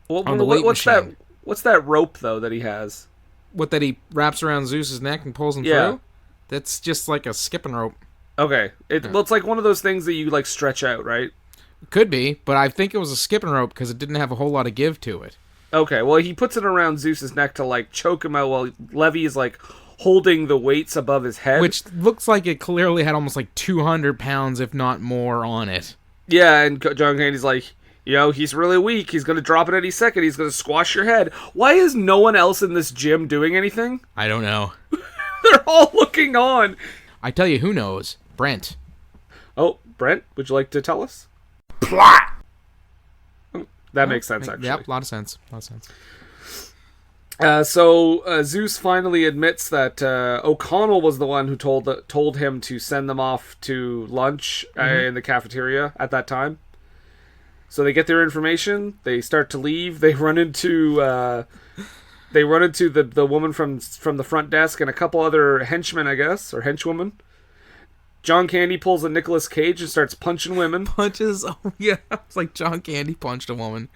on the weight what's machine. What's that rope though that he has? What, that he wraps around Zeus's neck and pulls him through? That's just like a skipping rope. Okay. Well, it's like one of those things that you like stretch out, right? Could be, but I think it was a skipping rope because it didn't have a whole lot of give to it. Okay. Well, he puts it around Zeus's neck to like choke him out while Levy is like holding the weights above his head. Which looks like it clearly had almost like 200 pounds, if not more, on it. Yeah, and John Candy's like, he's really weak. He's going to drop it any second. He's going to squash your head. Why is no one else in this gym doing anything? I don't know. They're all looking on. I tell you who knows. Brent. Oh, Brent, would you like to tell us? Plot! That makes sense, actually. Yep, a lot of sense. So Zeus finally admits that O'Connell was the one who told him to send them off to lunch in the cafeteria at that time. So they get their information. They start to leave. They run into the woman from the front desk and a couple other henchmen, I guess, or henchwomen. John Candy pulls a Nicolas Cage and starts punching women. Punches? Oh, yeah. It's like John Candy punched a woman.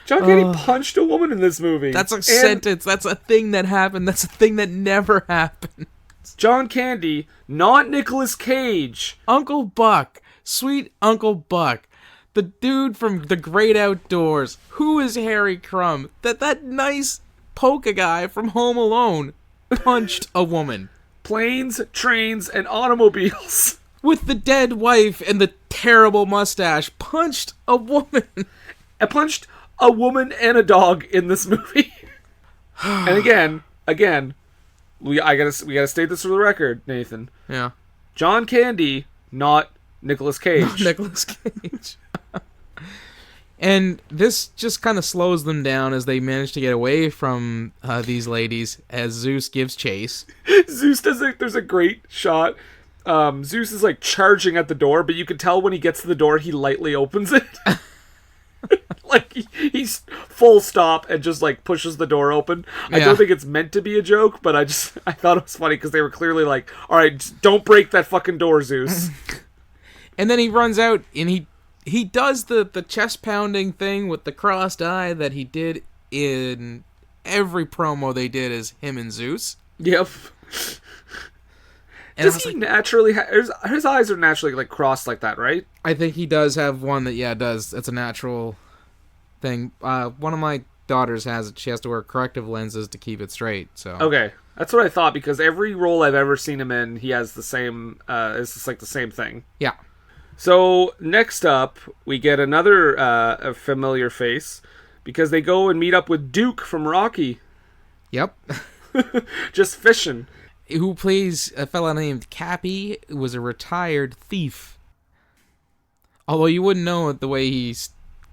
John Candy punched a woman in this movie. That's a sentence. That's a thing that happened. That's a thing that never happened. John Candy, not Nicolas Cage. Uncle Buck. Sweet Uncle Buck. The dude from The Great Outdoors. Who is Harry Crumb? That nice polka guy from Home Alone punched a woman. Planes, trains, and automobiles. With the dead wife and the terrible mustache, punched a woman. I punched a woman and a dog in this movie. And again, we gotta state this for the record, Nathan. Yeah. John Candy, not Nicolas Cage. Not Nicolas Cage. And this just kind of slows them down as they manage to get away from these ladies as Zeus gives chase. Zeus there's a great shot. Zeus is like charging at the door, but you can tell when he gets to the door, he lightly opens it. Like he's full stop and just like pushes the door open. I don't think it's meant to be a joke, but I thought it was funny because they were clearly like, all right, just don't break that fucking door, Zeus. And then he runs out and he does the chest pounding thing with the crossed eye that he did in every promo they did as him and Zeus. Yep. And does he naturally his eyes are naturally like crossed like that, right? I think he does have one that does. It's a natural thing. One of my daughters has it. She has to wear corrective lenses to keep it straight. So okay, that's what I thought because every role I've ever seen him in, he has the same. It's just like the same thing. Yeah. So next up, we get another a familiar face because they go and meet up with Duke from Rocky. Yep. Just fishing. Who plays a fella named Cappy, who was a retired thief. Although you wouldn't know it the way he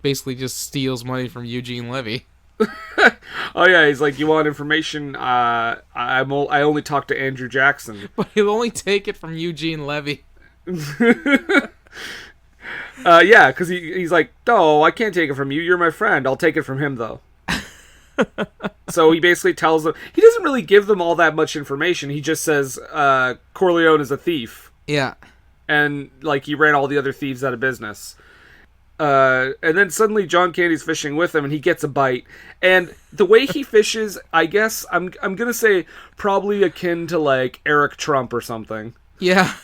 basically just steals money from Eugene Levy. Oh yeah, he's like, you want information? I only talk to Andrew Jackson. But he'll only take it from Eugene Levy. Yeah, because he's like, no, I can't take it from you. You're my friend. I'll take it from him, though. So he basically tells them... He doesn't really give them all that much information. He just says Corleone is a thief. Yeah. And, like, he ran all the other thieves out of business. And then suddenly John Candy's fishing with him, and he gets a bite. And the way he fishes, I guess, I'm going to say probably akin to, like, Eric Trump or something. Yeah.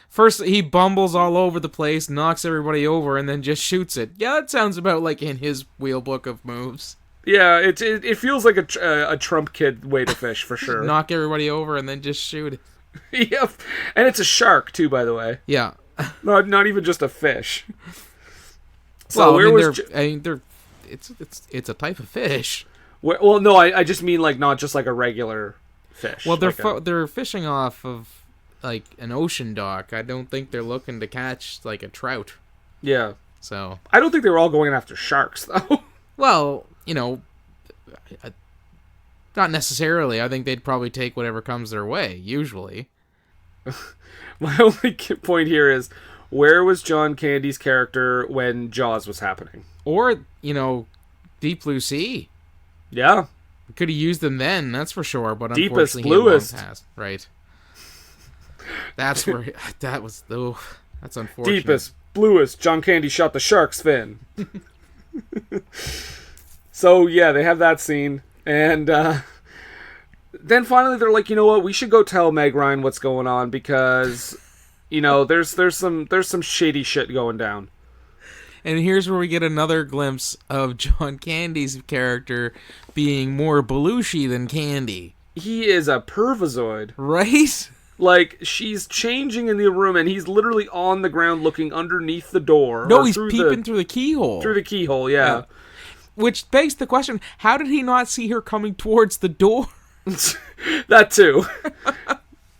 First, he bumbles all over the place, knocks everybody over, and then just shoots it. Yeah, that sounds about like in his wheel book of moves. Yeah, it feels like a Trump kid way to fish, for sure. Knock everybody over and then just shoot it. Yep. And it's a shark, too, by the way. Yeah. Not even just a fish. So it's a type of fish. Well, no, I just mean like not just like a regular fish. Well, they're fishing off of like an ocean dock. I don't think they're looking to catch like a trout. Yeah. So I don't think they were all going after sharks though. Well, not necessarily. I think they'd probably take whatever comes their way, usually. My only point here is, where was John Candy's character when Jaws was happening? Or, Deep Blue Sea. Yeah. We could have used them then, that's for sure, but Deepest, unfortunately he had long bluest. passed. Right. That's where, that's unfortunate. Deepest, bluest, John Candy shot the shark's fin. So, yeah, they have that scene. And then finally they're like, you know what, we should go tell Meg Ryan what's going on because, there's some shady shit going down. And here's where we get another glimpse of John Candy's character being more Belushi than Candy. He is a pervozoid. Right? Like, she's changing in the room, and he's literally on the ground looking underneath the door. No, he's peeping through the keyhole. Through the keyhole, yeah. Which begs the question, how did he not see her coming towards the door? That too.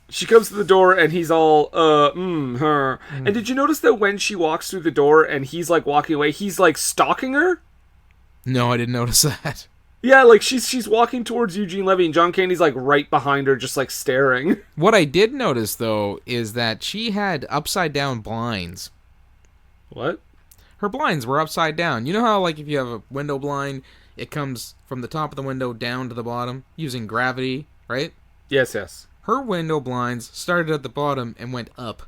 She comes to the door, and he's all, her. And did you notice that when she walks through the door, and he's, like, walking away, he's, like, stalking her? No, I didn't notice that. Yeah, like, she's walking towards Eugene Levy, and John Candy's, like, right behind her, just, like, staring. What I did notice, though, is that she had upside-down blinds. What? Her blinds were upside down. You know how, like, if you have a window blind, it comes from the top of the window down to the bottom, using gravity, right? Yes. Her window blinds started at the bottom and went up.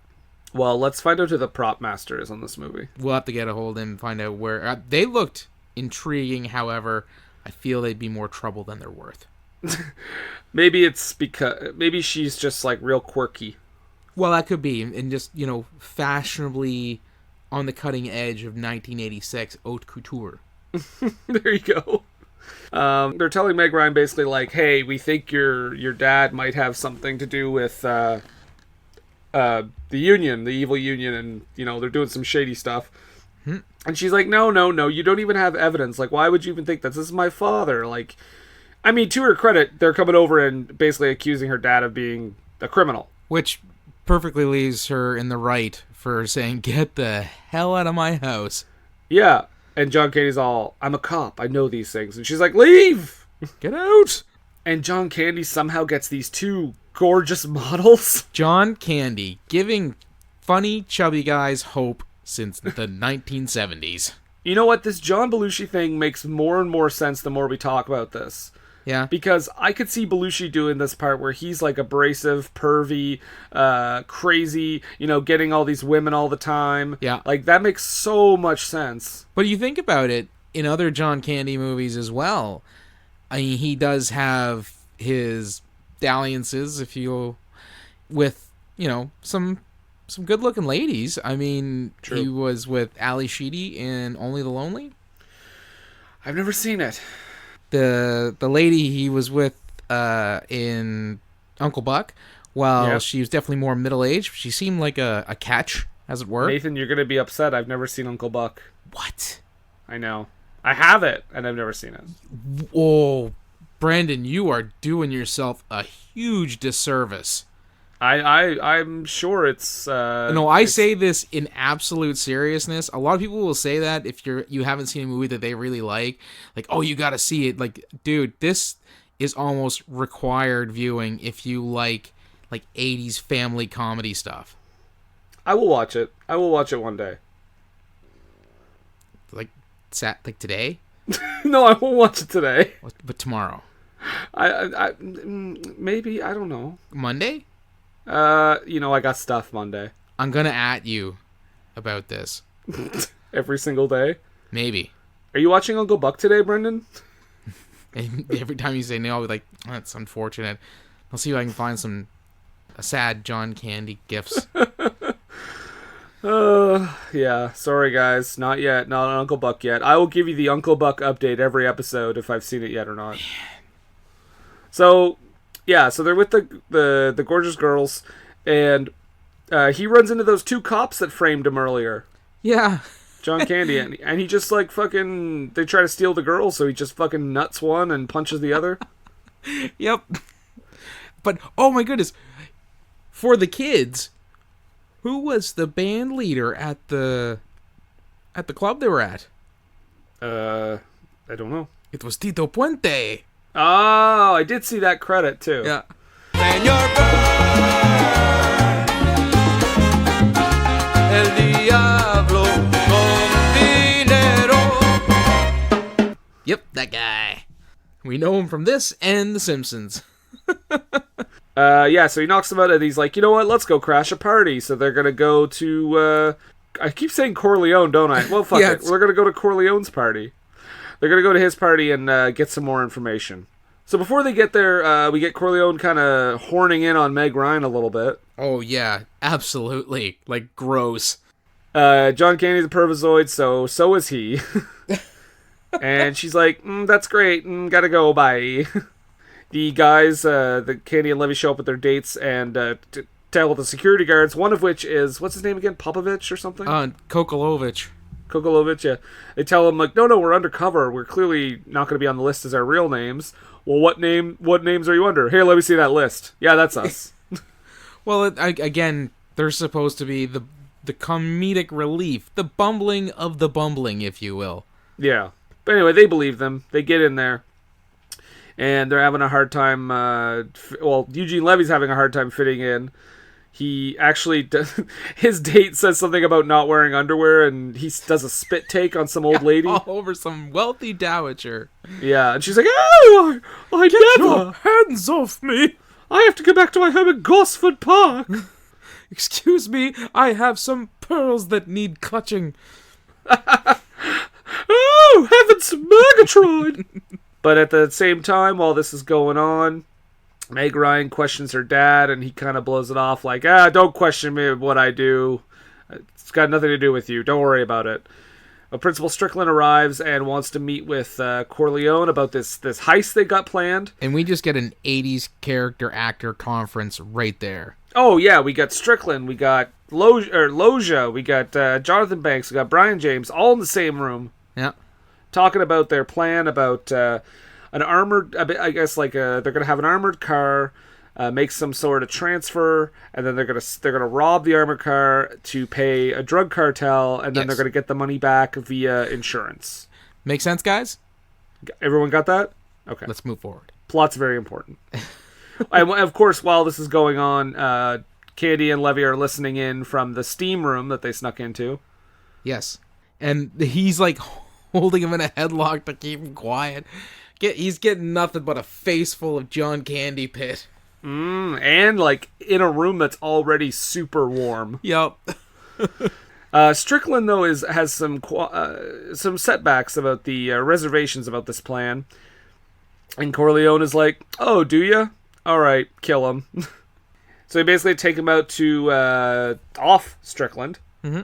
Well, let's find out who the prop master is on this movie. We'll have to get a hold of him and find out where... they looked intriguing, however... I feel they'd be more trouble than they're worth. Maybe it's because... Maybe she's just, like, real quirky. Well, that could be. And just, fashionably on the cutting edge of 1986 haute couture. There you go. They're telling Meg Ryan basically, like, hey, we think your dad might have something to do with the Union, the evil Union, and, they're doing some shady stuff. And she's like, no, you don't even have evidence. Like, why would you even think that? This is my father. Like, I mean, to her credit, they're coming over and basically accusing her dad of being a criminal. Which perfectly leaves her in the right for saying, get the hell out of my house. Yeah. And John Candy's all, I'm a cop. I know these things. And she's like, leave! Get out! And John Candy somehow gets these two gorgeous models. John Candy giving funny, chubby guys hope since the 1970s. You know what? This John Belushi thing makes more and more sense the more we talk about this. Yeah. Because I could see Belushi doing this part where he's like abrasive, pervy, crazy, getting all these women all the time. Yeah. Like, that makes so much sense. But you think about it, in other John Candy movies as well, I mean, he does have his dalliances, if you with, some good-looking ladies. I mean, True. He was with Ali Sheedy in Only the Lonely. I've never seen it. The lady he was with in Uncle Buck, while she was definitely more middle-aged, she seemed like a catch, as it were. Nathan, you're going to be upset. I've never seen Uncle Buck. What? I know. I have it, and I've never seen it. Oh, Brandon, you are doing yourself a huge disservice. I'm sure it's... I say this in absolute seriousness. A lot of people will say that if you haven't seen a movie that they really like, oh, you gotta see it. Like, dude, this is almost required viewing if you like 80s family comedy stuff. I will watch it. I will watch it one day. Like today? No, I won't watch it today. But tomorrow. I maybe, I don't know. Monday? I got stuff Monday. I'm gonna at you about this. Every single day? Maybe. Are you watching Uncle Buck today, Brendan? And every time you say no, I'll be like, oh, that's unfortunate. I'll see if I can find some sad John Candy gifts. Yeah. Sorry, guys. Not yet. Not on Uncle Buck yet. I will give you the Uncle Buck update every episode if I've seen it yet or not. So... yeah, so they're with the gorgeous girls, and he runs into those two cops that framed him earlier. Yeah. John Candy, and he just, fucking... they try to steal the girl, so he just fucking nuts one and punches the other. Yep. But, oh my goodness, for the kids, who was the band leader at the club they were at? I don't know. It was Tito Puente. Oh, I did see that credit, too. Yeah. And you're burned We know him from this and The Simpsons. So he knocks them out and he's like, you know what, let's go crash a party. So they're gonna go to, I keep saying Corleone, don't I? Well, fuck it. We're gonna go to Corleone's party. They're gonna go to his party and get some more information. So before they get there, we get Corleone kind of horning in on Meg Ryan a little bit. Oh, yeah, absolutely. Like, gross. John Candy's a pervisoid, so is he. And she's like, that's great, gotta go, bye. The guys, the Candy and Levy show up with their dates and tell the security guards, one of which is, what's his name again, Popovich or something? Kokolovich. Kokolovich, yeah. They tell him, like, no, we're undercover. We're clearly not going to be on the list as our real names. Well, what names are you under? Here, let me see that list. Yeah, that's us. Well, again, they're supposed to be the comedic relief, the bumbling of the bumbling, if you will. Yeah. But anyway, they believe them. They get in there. And they're having a hard time, Eugene Levy's having a hard time fitting in. He actually does, his date says something about not wearing underwear, and he does a spit take on some old lady. All over some wealthy dowager. Yeah, and she's like, oh, I Get never. your hands off me. I have to go back to my home in Gosford Park. Excuse me, I have some pearls that need clutching. Oh, heavens, Murgatroyd. But at the same time, while this is going on, Meg Ryan questions her dad, and he kind of blows it off like, don't question me what I do. It's got nothing to do with you. Don't worry about it. Principal Strickland arrives and wants to meet with Corleone about this heist they got planned. And we just get an 80s character actor conference right there. Oh, yeah, we got Strickland, we got Loja, we got Jonathan Banks, we got Brian James, all in the same room. Yeah. Talking about their plan about an armored, I guess, like they're gonna have an armored car, make some sort of transfer, and then they're gonna rob the armored car to pay a drug cartel, and then they're gonna get the money back via insurance. Make sense, guys? Everyone got that? Okay. Let's move forward. Plot's very important. And of course, while this is going on, Candy and Levy are listening in from the steam room that they snuck into. Yes. And he's like holding him in a headlock to keep him quiet. He's getting nothing but a face full of John Candy pit. And like in a room that's already super warm. Yep. Strickland though has some setbacks about the reservations about this plan. And Corleone is like, "Oh, do ya? All right, kill him." So they basically take him out to off Strickland. Mm-hmm.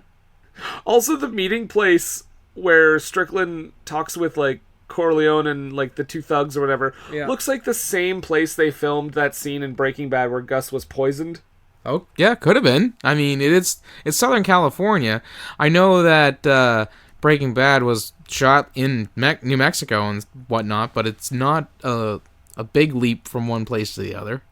Also, the meeting place where Strickland talks with like Corleone and like the two thugs or whatever looks like the same place they filmed that scene in Breaking Bad where Gus was poisoned. Oh, yeah, could have been. I mean, it's Southern California. I know that Breaking Bad was shot in New Mexico and whatnot, but it's not a big leap from one place to the other.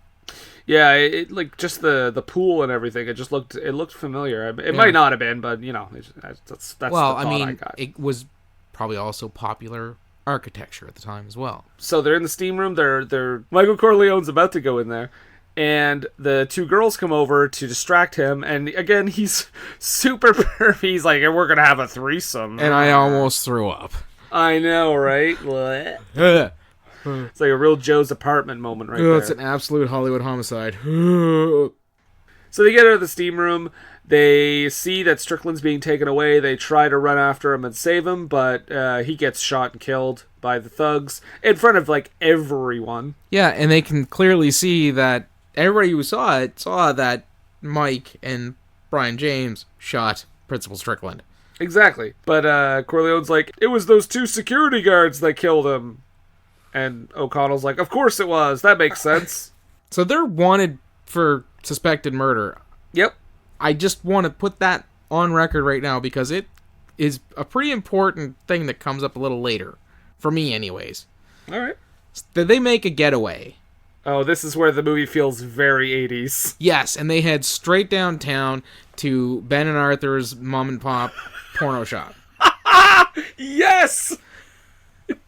Yeah, it like just the pool and everything. It looked familiar. It might not have been, but you know, that's well, the thought I mean, I got. It was probably also popular architecture at the time as well. So they're in the steam room. They're Michael Corleone's about to go in there, and the two girls come over to distract him. And again, he's super pervy. He's like, "We're gonna have a threesome," and I almost threw up. I know, right? It's like a real Joe's Apartment moment right there. It's an absolute Hollywood homicide. So they get out of the steam room. They see that Strickland's being taken away. They try to run after him and save him, but he gets shot and killed by the thugs in front of, like, everyone. Yeah, and they can clearly see that everybody who saw it saw that Mike and Brian James shot Principal Strickland. Exactly. But Corleone's like, it was those two security guards that killed him. And O'Connell's like, of course it was. That makes sense. So they're wanted for suspected murder. Yep. I just want to put that on record right now because it is a pretty important thing that comes up a little later. For me, anyways. All right. Did they make a getaway? Oh, this is where the movie feels very 80s. Yes, and they head straight downtown to Ben and Arthur's mom and pop porno shop. Yes!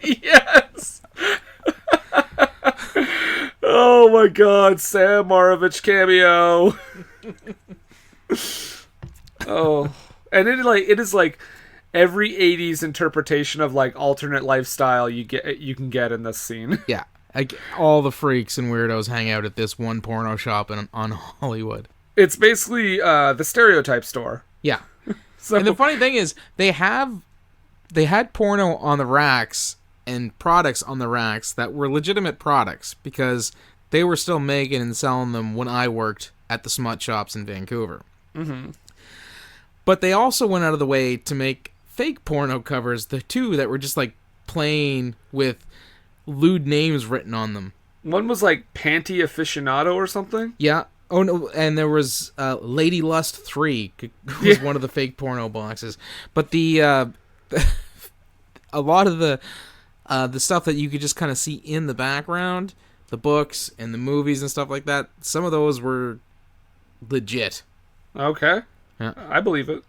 Yes! Oh my god, Sam Maravich cameo. Oh. And it is like every 80s interpretation of like alternate lifestyle you can get in this scene. Yeah. Like, all the freaks and weirdos hang out at this one porno shop on Hollywood. It's basically the stereotype store. Yeah. So, And the funny thing is, they had porno on the racks and products on the racks that were legitimate products because they were still making and selling them when I worked at the smut shops in Vancouver. Mm-hmm. But they also went out of the way to make fake porno covers, the two that were just like plain with lewd names written on them. one was like Panty Aficionado or something. Yeah. Oh no, and there was Lady Lust 3 was one of the fake porno boxes. But the a lot of the stuff that you could just kind of see in the background, the books and the movies and stuff like that, some of those were legit. Okay. Yeah. I believe it.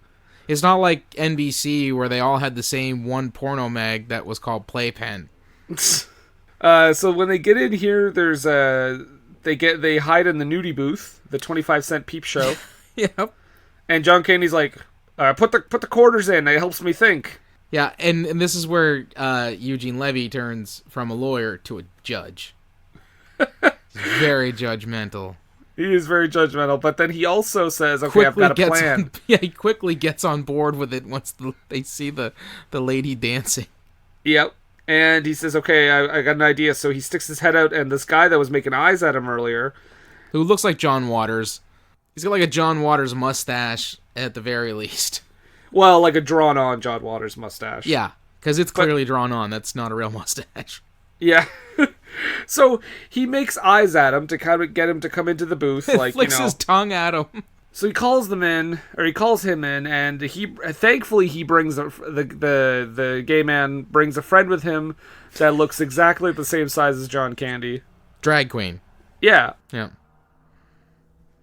It's not like NBC where they all had the same one porno mag that was called Playpen. So when they get in here, there's they hide in the nudie booth, the 25-cent peep show. Yep. And John Candy's like, put the quarters in. It helps me think. Yeah, and this is where Eugene Levy turns from a lawyer to a judge. He's very judgmental. He is very judgmental, but then he also says, okay, I've got a plan. He quickly gets on board with it once they see the lady dancing. Yep. And he says, okay, I got an idea. So he sticks his head out, and this guy that was making eyes at him earlier, who looks like John Waters. He's got like a John Waters mustache at the very least. well, like a drawn-on John Waters mustache. Yeah, because it's clearly drawn on. That's not a real mustache. Yeah. So he makes eyes at him to kind of get him to come into the booth, like, flicks his tongue at him. So he calls him in, and he thankfully he brings the gay man brings a friend with him that looks exactly the same size as John Candy. Drag queen. Yeah. Yeah.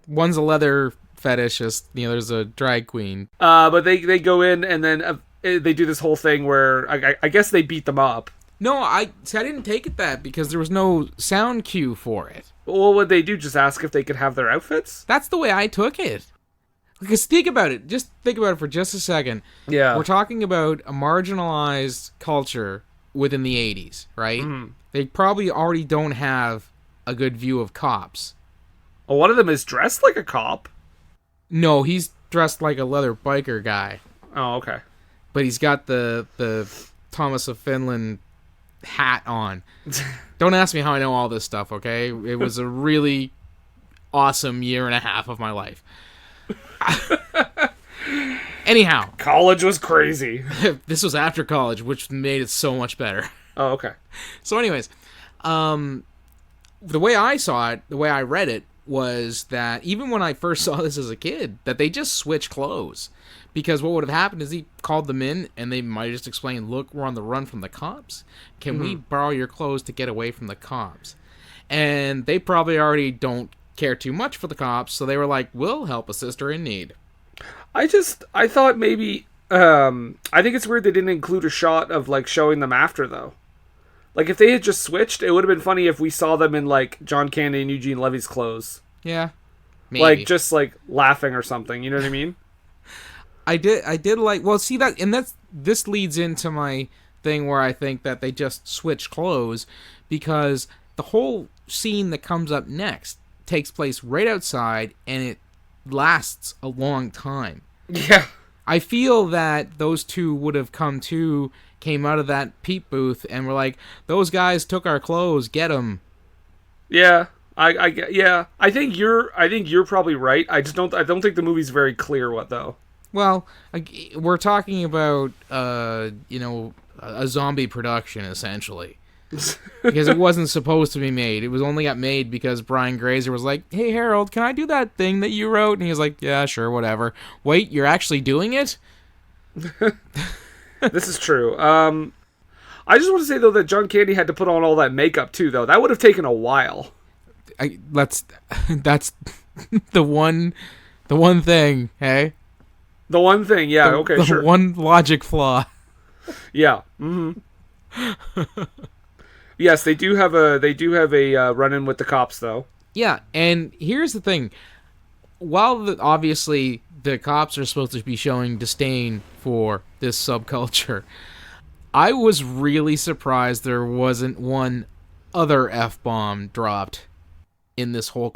One's a leather fetishist, the other's a drag queen. But they go in, and then they do this whole thing where I guess they beat them up. No, I didn't take it that because there was no sound cue for it. Well, what they do, just ask if they could have their outfits? That's the way I took it. Because think about it. Just think about it for just a second. Yeah. We're talking about a marginalized culture within the 80s, right? Mm-hmm. They probably already don't have a good view of cops. Well, one of them is dressed like a cop. No, he's dressed like a leather biker guy. Oh, okay. But he's got the Thomas of Finland hat on. Don't ask me how I know all this stuff, okay? It was a really awesome year and a half of my life. Anyhow. College was crazy. This was after college, which made it so much better. Oh, okay. So anyways, the way I saw it, the way I read it, was that even when I first saw this as a kid, that they just switched clothes. Because what would have happened is he called them in, and they might just explain, look, we're on the run from the cops. Can we borrow your clothes to get away from the cops? And they probably already don't care too much for the cops, so they were like, we'll help a sister in need. I thought maybe, I think it's weird they didn't include a shot of, like, showing them after, though. Like, if they had just switched, it would have been funny if we saw them in, like, John Candy and Eugene Levy's clothes. Yeah, maybe. Like, just, like, laughing or something, you know what I mean? I did like, well, see that, and this leads into my thing where I think that they just switch clothes, because the whole scene that comes up next takes place right outside, and it lasts a long time. Yeah. I feel that those two would have came out of that peep booth and were like, those guys took our clothes, get them. Yeah. I think you're probably right. I don't think the movie's very clear what though. Well, we're talking about, a zombie production, essentially. Because it wasn't supposed to be made. It was only got made because Brian Grazer was like, hey, Harold, can I do that thing that you wrote? And he was like, yeah, sure, whatever. Wait, you're actually doing it? This is true. I just want to say, though, that John Candy had to put on all that makeup, too, though. That would have taken a while. That's the one thing, hey? The one thing, yeah, okay, sure. The one logic flaw. Yeah. Mm-hmm. Yes, they do have a run-in with the cops, though. Yeah, and here's the thing. While obviously the cops are supposed to be showing disdain for this subculture. I was really surprised there wasn't one other F-bomb dropped in this whole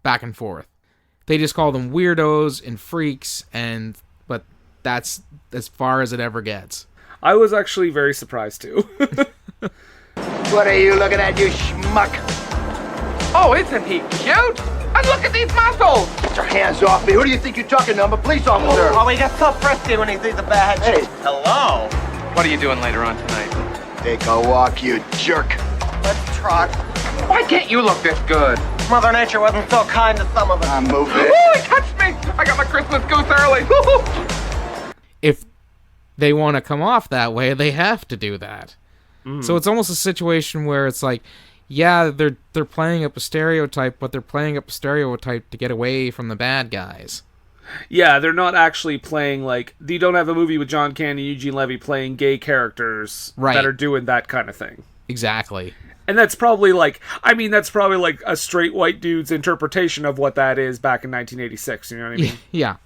back and forth. They just call them weirdos and freaks, but that's as far as it ever gets. I was actually very surprised too. What are you looking at, you schmuck? Oh, isn't he cute? And look at these muscles! Get your hands off me. Who do you think you're talking to? I'm a police officer. Oh, he gets so frisky when he sees a badge. Hey, hello. What are you doing later on tonight? Take a walk, you jerk. Let's trot. Why can't you look this good? Mother Nature wasn't so kind to some of us. I'm moving. Oh, he touched me! I got my Christmas goose early. Woo-hoo. If they want to come off that way, they have to do that. So it's almost a situation where it's like, yeah, they're playing up a stereotype, but they're playing up a stereotype to get away from the bad guys. Yeah, they're not actually playing, like, you don't have a movie with John Candy and Eugene Levy playing gay characters that are doing that kind of thing. Exactly. And that's probably like a straight white dude's interpretation of what that is back in 1986, you know what I mean? Yeah.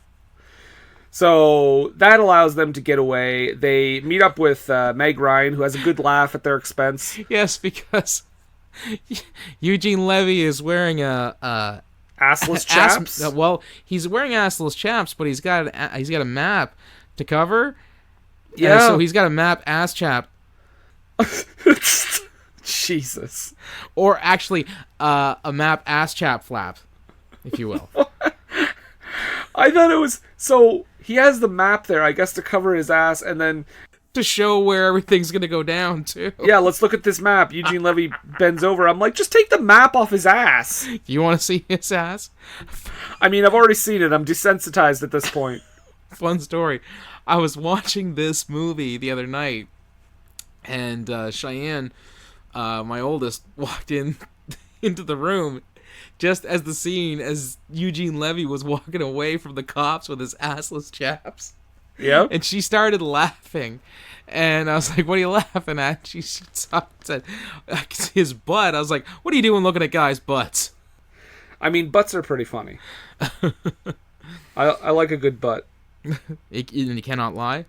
So that allows them to get away. They meet up with Meg Ryan, who has a good laugh at their expense. Yes, because Eugene Levy is wearing a assless chaps. He's wearing assless chaps, but he's got a map to cover. Yeah, so he's got a map ass chap. Jesus. Or actually, a map ass chap flap, if you will. I thought it was so. He has the map there, I guess, to cover his ass, and then to show where everything's gonna go down too. Yeah, let's look at this map. Eugene Levy bends over. I'm like, just take the map off his ass. You want to see his ass? I mean, I've already seen it. I'm desensitized at this point. Fun story. I was watching this movie the other night, and Cheyenne, my oldest, walked into the room just as the scene as Eugene Levy was walking away from the cops with his assless chaps. Yeah. And she started laughing. And I was like, what are you laughing at? She stopped and said, I can see his butt. I was like, what are you doing looking at guys' butts? I mean, butts are pretty funny. I like a good butt. You cannot lie?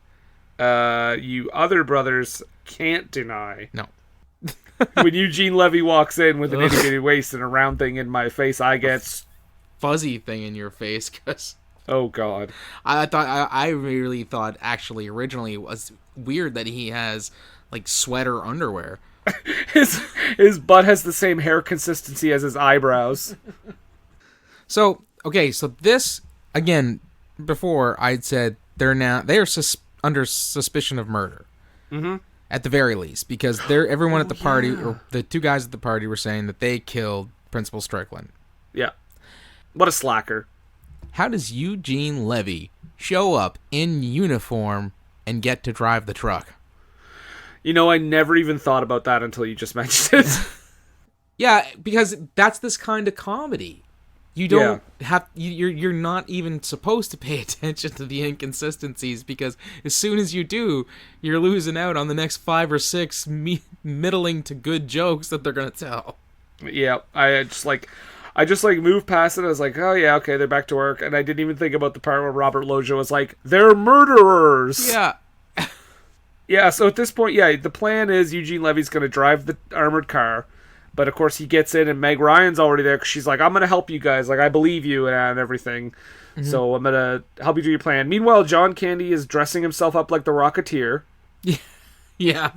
You other brothers can't deny. No. When Eugene Levy walks in with an itty-bitty waist and a round thing in my face, I get fuzzy thing in your face, because oh god, I really thought actually originally it was weird that he has like sweater underwear. his butt has the same hair consistency as his eyebrows. So this again, before I'd said they're under suspicion of murder. Mm-hmm. At the very least, because everyone at the party, or the two guys at the party, were saying that they killed Principal Strickland. Yeah. What a slacker. How does Eugene Levy show up in uniform and get to drive the truck? You know, I never even thought about that until you just mentioned it. Yeah, because that's this kind of comedy. You don't have you're not even supposed to pay attention to the inconsistencies, because as soon as you do, you're losing out on the next 5 or 6 middling to good jokes that they're gonna tell. Yeah, I just moved past it. I was like, oh yeah, okay, they're back to work, and I didn't even think about the part where Robert Loggia was like, they're murderers. Yeah. Yeah. So at this point, the plan is Eugene Levy's gonna drive the armored car. But, of course, he gets in, and Meg Ryan's already there, because she's like, I'm going to help you guys. Like, I believe you and everything. Mm-hmm. So I'm going to help you do your plan. Meanwhile, John Candy is dressing himself up like the Rocketeer. Yeah.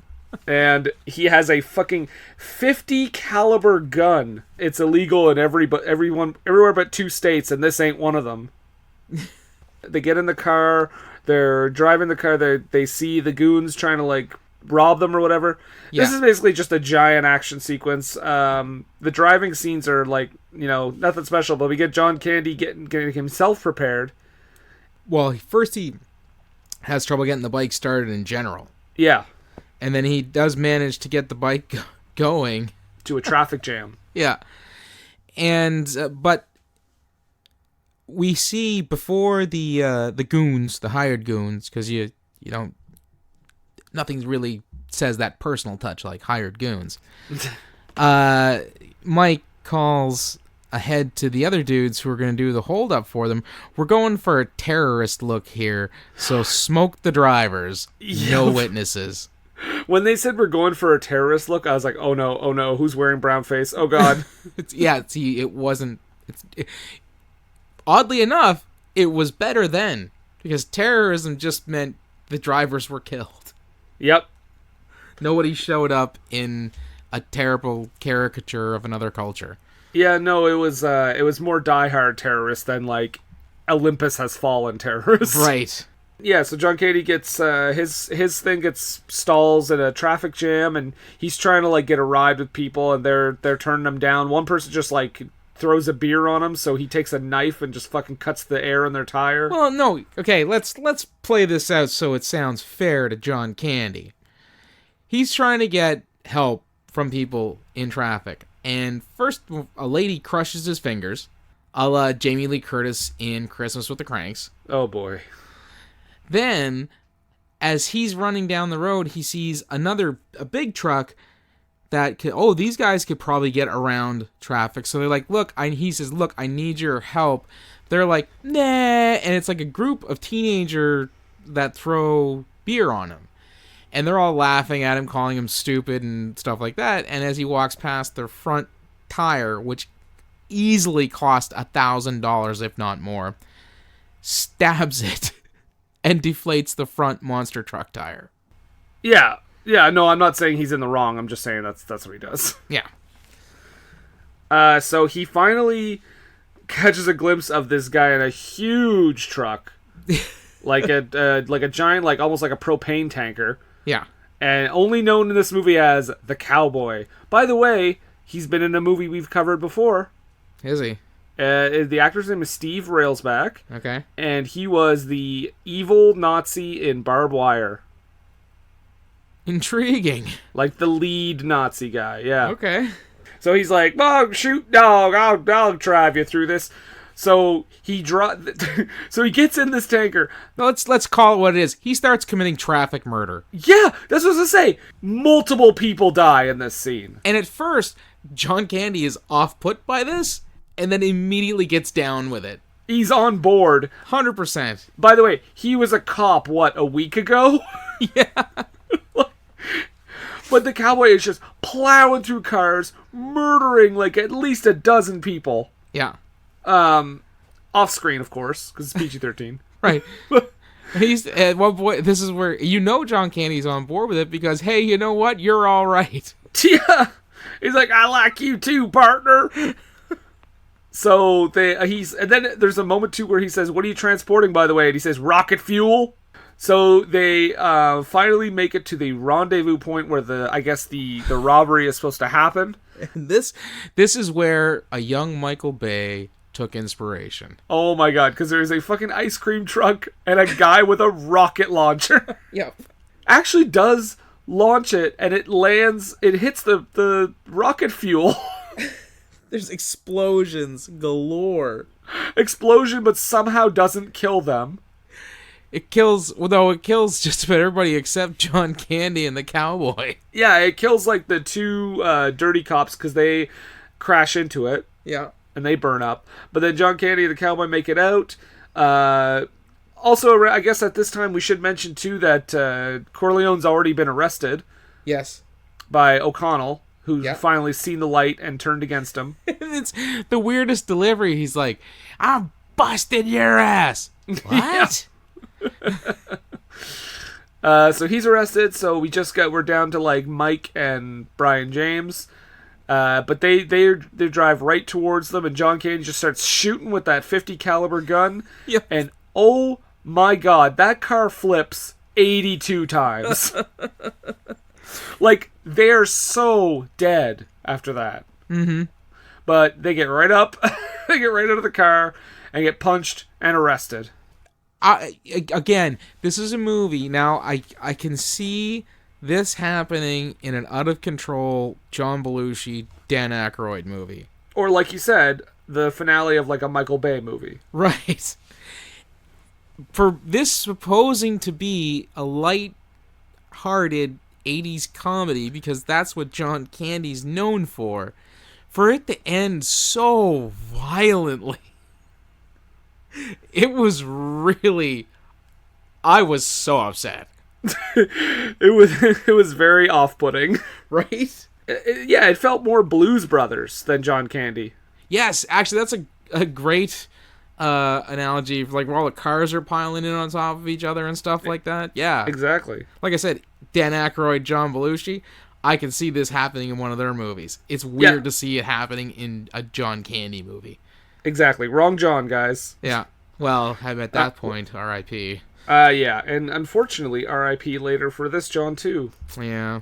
And he has a fucking 50 caliber gun. It's illegal in everywhere but 2 states, and this ain't one of them. They get in the car. They're driving the car. They see the goons trying to, like, rob them or whatever. Yeah. This is basically just a giant action sequence. The driving scenes are like, nothing special, but we get John Candy getting himself prepared. Well, first he has trouble getting the bike started in general. Yeah. And then he does manage to get the bike going. To a traffic jam. Yeah. And, but we see before the goons, the hired goons, because you don't, nothing really says that personal touch like hired goons. Mike calls ahead to the other dudes who are going to do the hold up for them. We're going for a terrorist look here, so smoke the drivers, no witnesses. When they said we're going for a terrorist look, I was like, oh no, who's wearing brown face? Oh god. It wasn't. Oddly enough, it was better then, because terrorism just meant the drivers were killed. Yep. Nobody showed up in a terrible caricature of another culture. Yeah, no, it was more diehard terrorists than like Olympus Has Fallen terrorists. Right. Yeah, so John Candy gets his thing gets stalls in a traffic jam, and he's trying to like get a ride with people, and they're turning him down. One person just like throws a beer on him, so he takes a knife and just fucking cuts the air in their tire. Well, no, okay, let's play this out so it sounds fair to John Candy. He's trying to get help from people in traffic, and first a lady crushes his fingers, a la Jamie Lee Curtis in Christmas with the Cranks. Oh boy. Then, as he's running down the road, he sees a big truck that these guys could probably get around traffic. So they're like, he says, look, I need your help. They're like, nah, and it's like a group of teenagers that throw beer on him. And they're all laughing at him, calling him stupid and stuff like that. And as he walks past their front tire, which easily cost $1,000, if not more, stabs it and deflates the front monster truck tire. Yeah, no, I'm not saying he's in the wrong. I'm just saying that's what he does. Yeah. So he finally catches a glimpse of this guy in a huge truck, like a giant, like almost like a propane tanker. Yeah. And only known in this movie as the Cowboy. By the way, he's been in a movie we've covered before. Is he? The actor's name is Steve Railsback. Okay. And he was the evil Nazi in Barbed Wire. Intriguing. Like the lead Nazi guy, yeah. Okay. So he's like, "Oh, shoot, dog! I'll drive you through this." So he so he gets in this tanker. Let's call it what it is. He starts committing traffic murder. Yeah, that's what I was gonna say. Multiple people die in this scene. And at first, John Candy is off-put by this, and then immediately gets down with it. He's on board. 100%. By the way, he was a cop, a week ago? Yeah. But the Cowboy is just plowing through cars, murdering like at least a dozen people. Yeah. Off screen, of course, because it's PG-13. Right. He's at one point. This is where John Candy's on board with it because, hey, you know what? You're all right. Yeah. He's like, I like you too, partner. So and then there's a moment too where he says, "What are you transporting, by the way?" And he says, "Rocket fuel." So they finally make it to the rendezvous point where the robbery is supposed to happen. And this is where a young Michael Bay took inspiration. Oh my god, because there's a fucking ice cream truck and a guy with a rocket launcher. Yep. Actually does launch it, and it hits the rocket fuel. There's explosions galore. Explosion, but somehow doesn't kill them. It kills just about everybody except John Candy and the Cowboy. Yeah, it kills like the two dirty cops because they crash into it. Yeah. And they burn up. But then John Candy and the Cowboy make it out. Also, I guess at this time we should mention too that Corleone's already been arrested. Yes. By O'Connell, who's finally seen the light and turned against him. It's the weirdest delivery. He's like, "I'm busting your ass." What? So he's arrested. So we're down to like Mike and Brian James. But they drive right towards them, and John Candy just starts shooting with that .50 caliber gun. Yep. And oh my god, that car flips 82 times. Like they're so dead after that. Mm-hmm. But they get right up, they get right out of the car and get punched and arrested. Again, this is a movie. Now I can see this happening in an out-of-control John Belushi, Dan Aykroyd movie. Or, like you said, the finale of, like, a Michael Bay movie. Right. For this supposing to be a light-hearted 80s comedy, because that's what John Candy's known for for it to end so violently, it was really... I was so upset. It was very off-putting. Right? Yeah, it felt more Blues Brothers than John Candy. Yes, actually, that's a great analogy. Like, where all the cars are piling in on top of each other and stuff like that. Yeah. Exactly. Like I said, Dan Aykroyd, John Belushi, I can see this happening in one of their movies. It's weird to see it happening in a John Candy movie. Exactly. Wrong John, guys. Yeah. Well, at that point, R.I.P. Yeah, and unfortunately, R.I.P. later for this John, too. Yeah.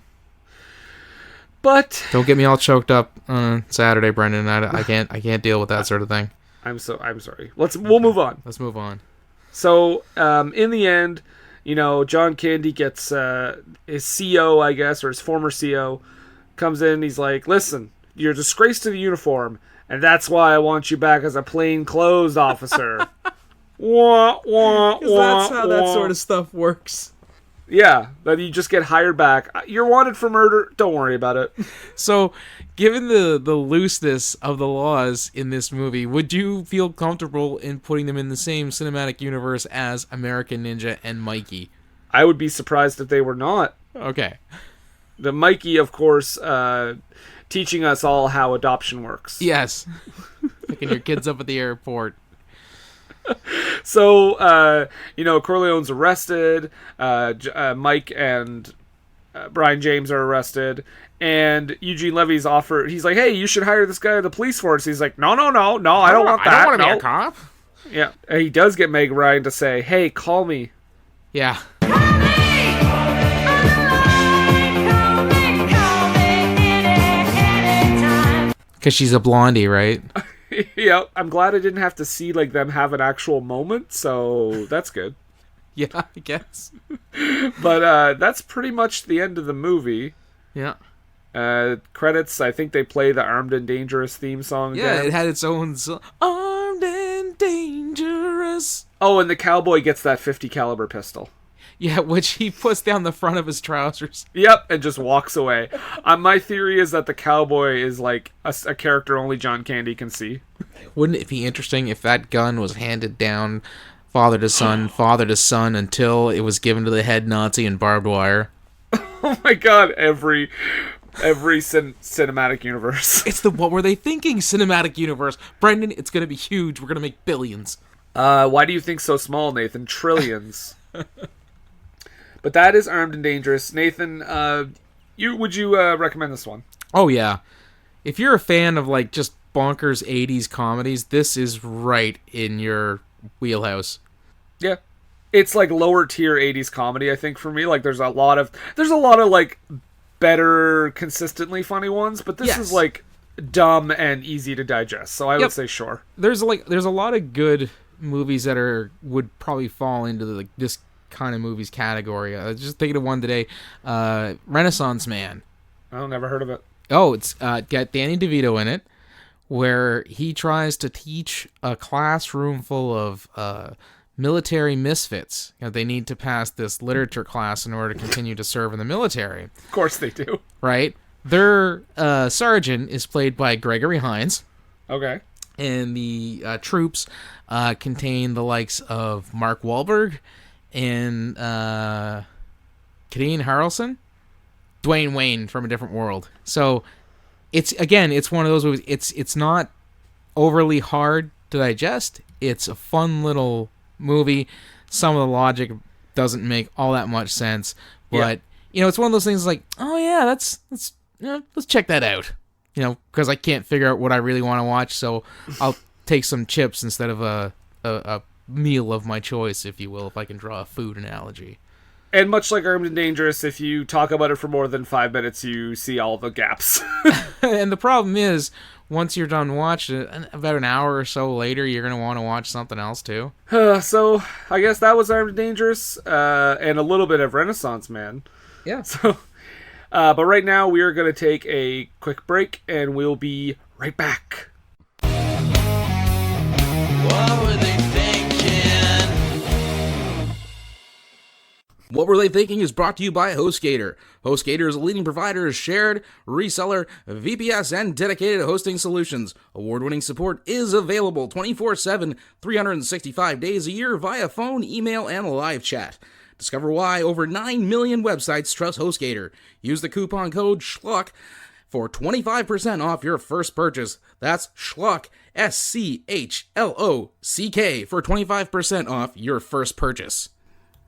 But don't get me all choked up on Saturday, Brendan. I can't deal with that sort of thing. I'm sorry. We'll move on. Let's move on. So, in the end, John Candy gets his CO, I guess, or his former CO, comes in. He's like, "Listen, you're a disgrace to the uniform, and that's why I want you back as a plainclothes officer." Wah, wah, Because that's how that sort of stuff works. Yeah, that you just get hired back. You're wanted for murder. Don't worry about it. So, given the looseness of the laws in this movie, would you feel comfortable in putting them in the same cinematic universe as American Ninja and Mikey? I would be surprised if they were not. Okay. The Mikey, of course, teaching us all how adoption works. Yes. Picking your kids up at the airport. So, Corleone's arrested, Mike and Brian James are arrested, and Eugene Levy's offered, he's like, "Hey, you should hire this guy in the police force." He's like, No, I don't want that. I don't want to be a cop. Yeah, and he does get Meg Ryan to say, "Hey, call me." Yeah. Because she's a blondie, right? Yeah, I'm glad I didn't have to see them have an actual moment, so that's good. Yeah, I guess. But that's pretty much the end of the movie. Yeah. Credits, I think they play the Armed and Dangerous theme song again. Yeah, it had its own song. Armed and Dangerous. Oh, and the cowboy gets that .50 caliber pistol. Yeah, which he puts down the front of his trousers. Yep, and just walks away. My theory is that the cowboy is a character only John Candy can see. Wouldn't it be interesting if that gun was handed down father to son until it was given to the head Nazi in barbed wire? Oh my god, every cinematic universe. It's the what were they thinking cinematic universe. Brendan, it's going to be huge. We're going to make billions. Why do you think so small, Nathan? Trillions. But that is Armed and Dangerous. Nathan, would you recommend this one? Oh, yeah. If you're a fan of, just bonkers 80s comedies, this is right in your wheelhouse. Yeah. It's, lower tier 80s comedy, I think, for me. There's a lot of, better, consistently funny ones, but this is, dumb and easy to digest, so I would say sure. There's a lot of good movies that would probably fall into this kind of movies category. I was just thinking of one today, Renaissance Man. Oh, never heard of it. Oh, it's got Danny DeVito in it, where he tries to teach a classroom full of military misfits. They need to pass this literature class in order to continue to serve in the military. Of course they do. Right? Their sergeant is played by Gregory Hines. Okay. And the troops contain the likes of Mark Wahlberg and Kadeen Harrelson, Dwayne Wayne from A Different World. So it's one of those movies. It's not overly hard to digest. It's a fun little movie. Some of the logic doesn't make all that much sense, but it's one of those things oh yeah, let's check that out. Because I can't figure out what I really want to watch, so I'll take some chips instead of a meal of my choice, if you will, if I can draw a food analogy. And much like Armed and Dangerous, if you talk about it for more than 5 minutes, you see all the gaps. And the problem is, once you're done watching it, about an hour or so later, you're going to want to watch something else too. So, I guess that was Armed and Dangerous, and a little bit of Renaissance Man. Yeah. So, but right now, we are going to take a quick break, and we'll be right back. What were they thinking? What Were They Thinking is brought to you by HostGator. HostGator is a leading provider of shared, reseller, VPS, and dedicated hosting solutions. Award-winning support is available 24/7, 365 days a year via phone, email, and live chat. Discover why over 9 million websites trust HostGator. Use the coupon code SCHLUCK for 25% off your first purchase. That's SCHLUCK, SCHLOCK, for 25% off your first purchase.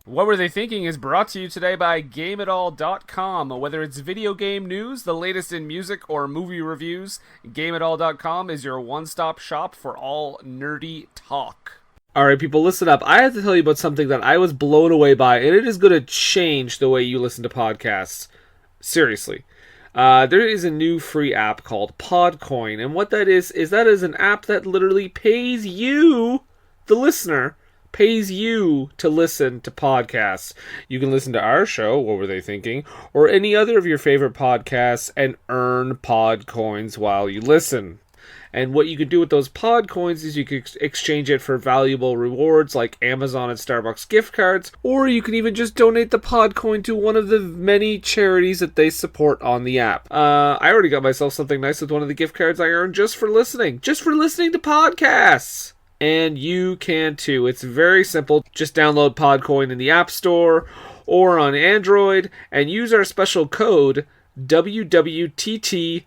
What Were They Thinking is brought to you today by GameItAll.com. Whether it's video game news, the latest in music, or movie reviews, GameItAll.com is your one-stop shop for all nerdy talk. Alright, people, listen up. I have to tell you about something that I was blown away by, and it is going to change the way you listen to podcasts. Seriously. There is a new free app called Podcoin, and what that is an app that literally pays you, the listener, pays you to listen to podcasts. You can listen to our show, What Were They Thinking, or any other of your favorite podcasts and earn pod coins while you listen. And what you can do with those pod coins is you can exchange it for valuable rewards like Amazon and Starbucks gift cards, or you can even just donate the pod coin to one of the many charities that they support on the app. I already got myself something nice with one of the gift cards I earned just for listening to podcasts. And you can too. It's very simple. Just download Podcoin in the App Store or on Android and use our special code WWTTPD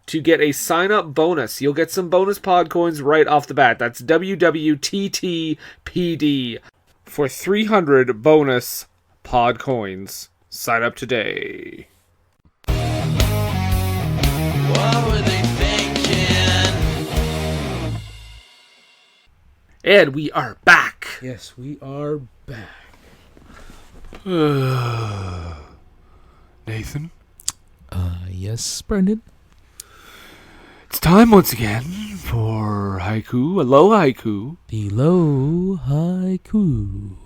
to get a sign-up bonus. You'll get some bonus Podcoins right off the bat. That's WWTTPD for 300 bonus Podcoins. Sign up today. What were they thinking? And we are back. Yes, we are back. Nathan? Yes, Brendan? It's time once again for haiku, a low haiku. The low haiku.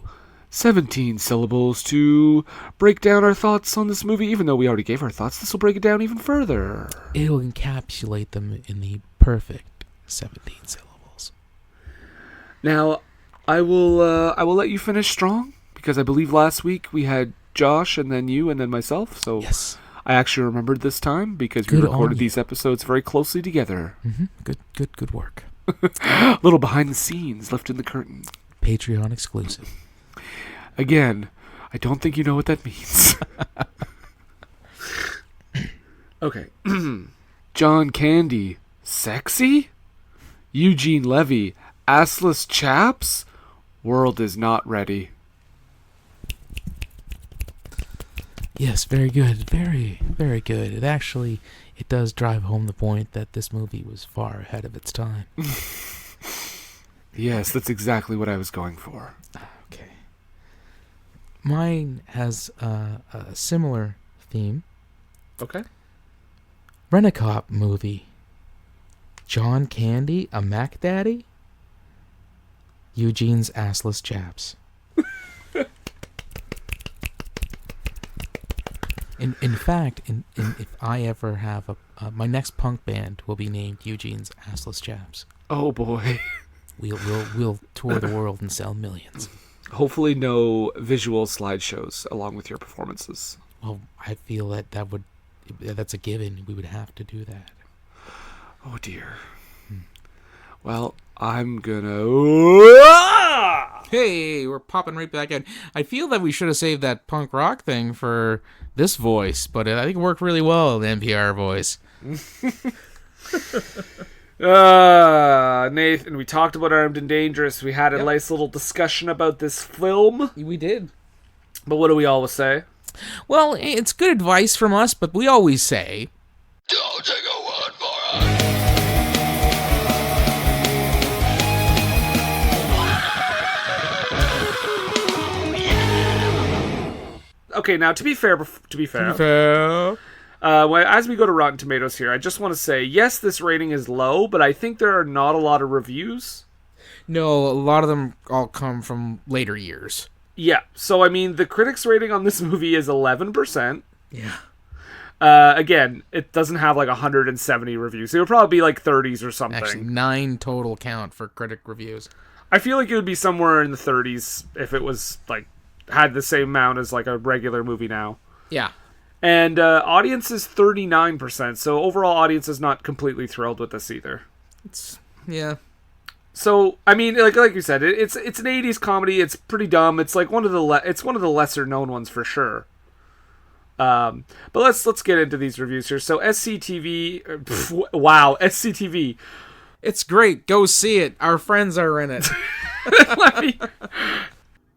17 syllables to break down our thoughts on this movie. Even though we already gave our thoughts, this will break it down even further. It'll encapsulate them in the perfect 17 syllables. Now, I will let you finish strong, because I believe last week we had Josh and then you and then myself. So yes. I actually remembered this time because we recorded these episodes very closely together. Mm-hmm. Good work. Little behind the scenes, lifting the curtain. Patreon exclusive. Again, I don't think you know what that means. Okay. John Candy, sexy? Eugene Levy, assless chaps? World is not ready. Yes, very good. Very, very good. It does drive home the point that this movie was far ahead of its time. Yes, that's exactly what I was going for. Okay. Mine has a similar theme. Okay. Rent-A-Cop movie. John Candy, a Mac Daddy? Eugene's assless chaps. In fact, if I ever have my next punk band will be named Eugene's Assless Chaps. Oh boy. We'll tour the world and sell millions. Hopefully no visual slideshows along with your performances. Well, I feel that's a given. We would have to do that. Oh dear. Well, I'm gonna... Hey, we're popping right back in. I feel that we should have saved that punk rock thing for this voice, but I think it worked really well, the NPR voice. Nathan, we talked about Armed and Dangerous. We had a nice little discussion about this film. We did. But what do we always say? Well, it's good advice from us, but we always say... Don't take a word for it. Okay, now to be fair, as we go to Rotten Tomatoes here, I just want to say, yes, this rating is low, but I think there are not a lot of reviews. No, a lot of them all come from later years. Yeah, so I mean, the critics' rating on this movie is 11%. Yeah. Again, it doesn't have like 170 reviews. It would probably be like 30s or something. Actually, 9 total count for critic reviews. I feel like it would be somewhere in the 30s if it was like had the same amount as like a regular movie now. Yeah. And audience is 39%, so overall audience is not completely thrilled with this either. Yeah. So I mean, like you said, it's an 80s comedy. It's pretty dumb. It's like one of the lesser known ones for sure. But let's get into these reviews here. So SCTV, wow, SCTV. It's great. Go see it. Our friends are in it.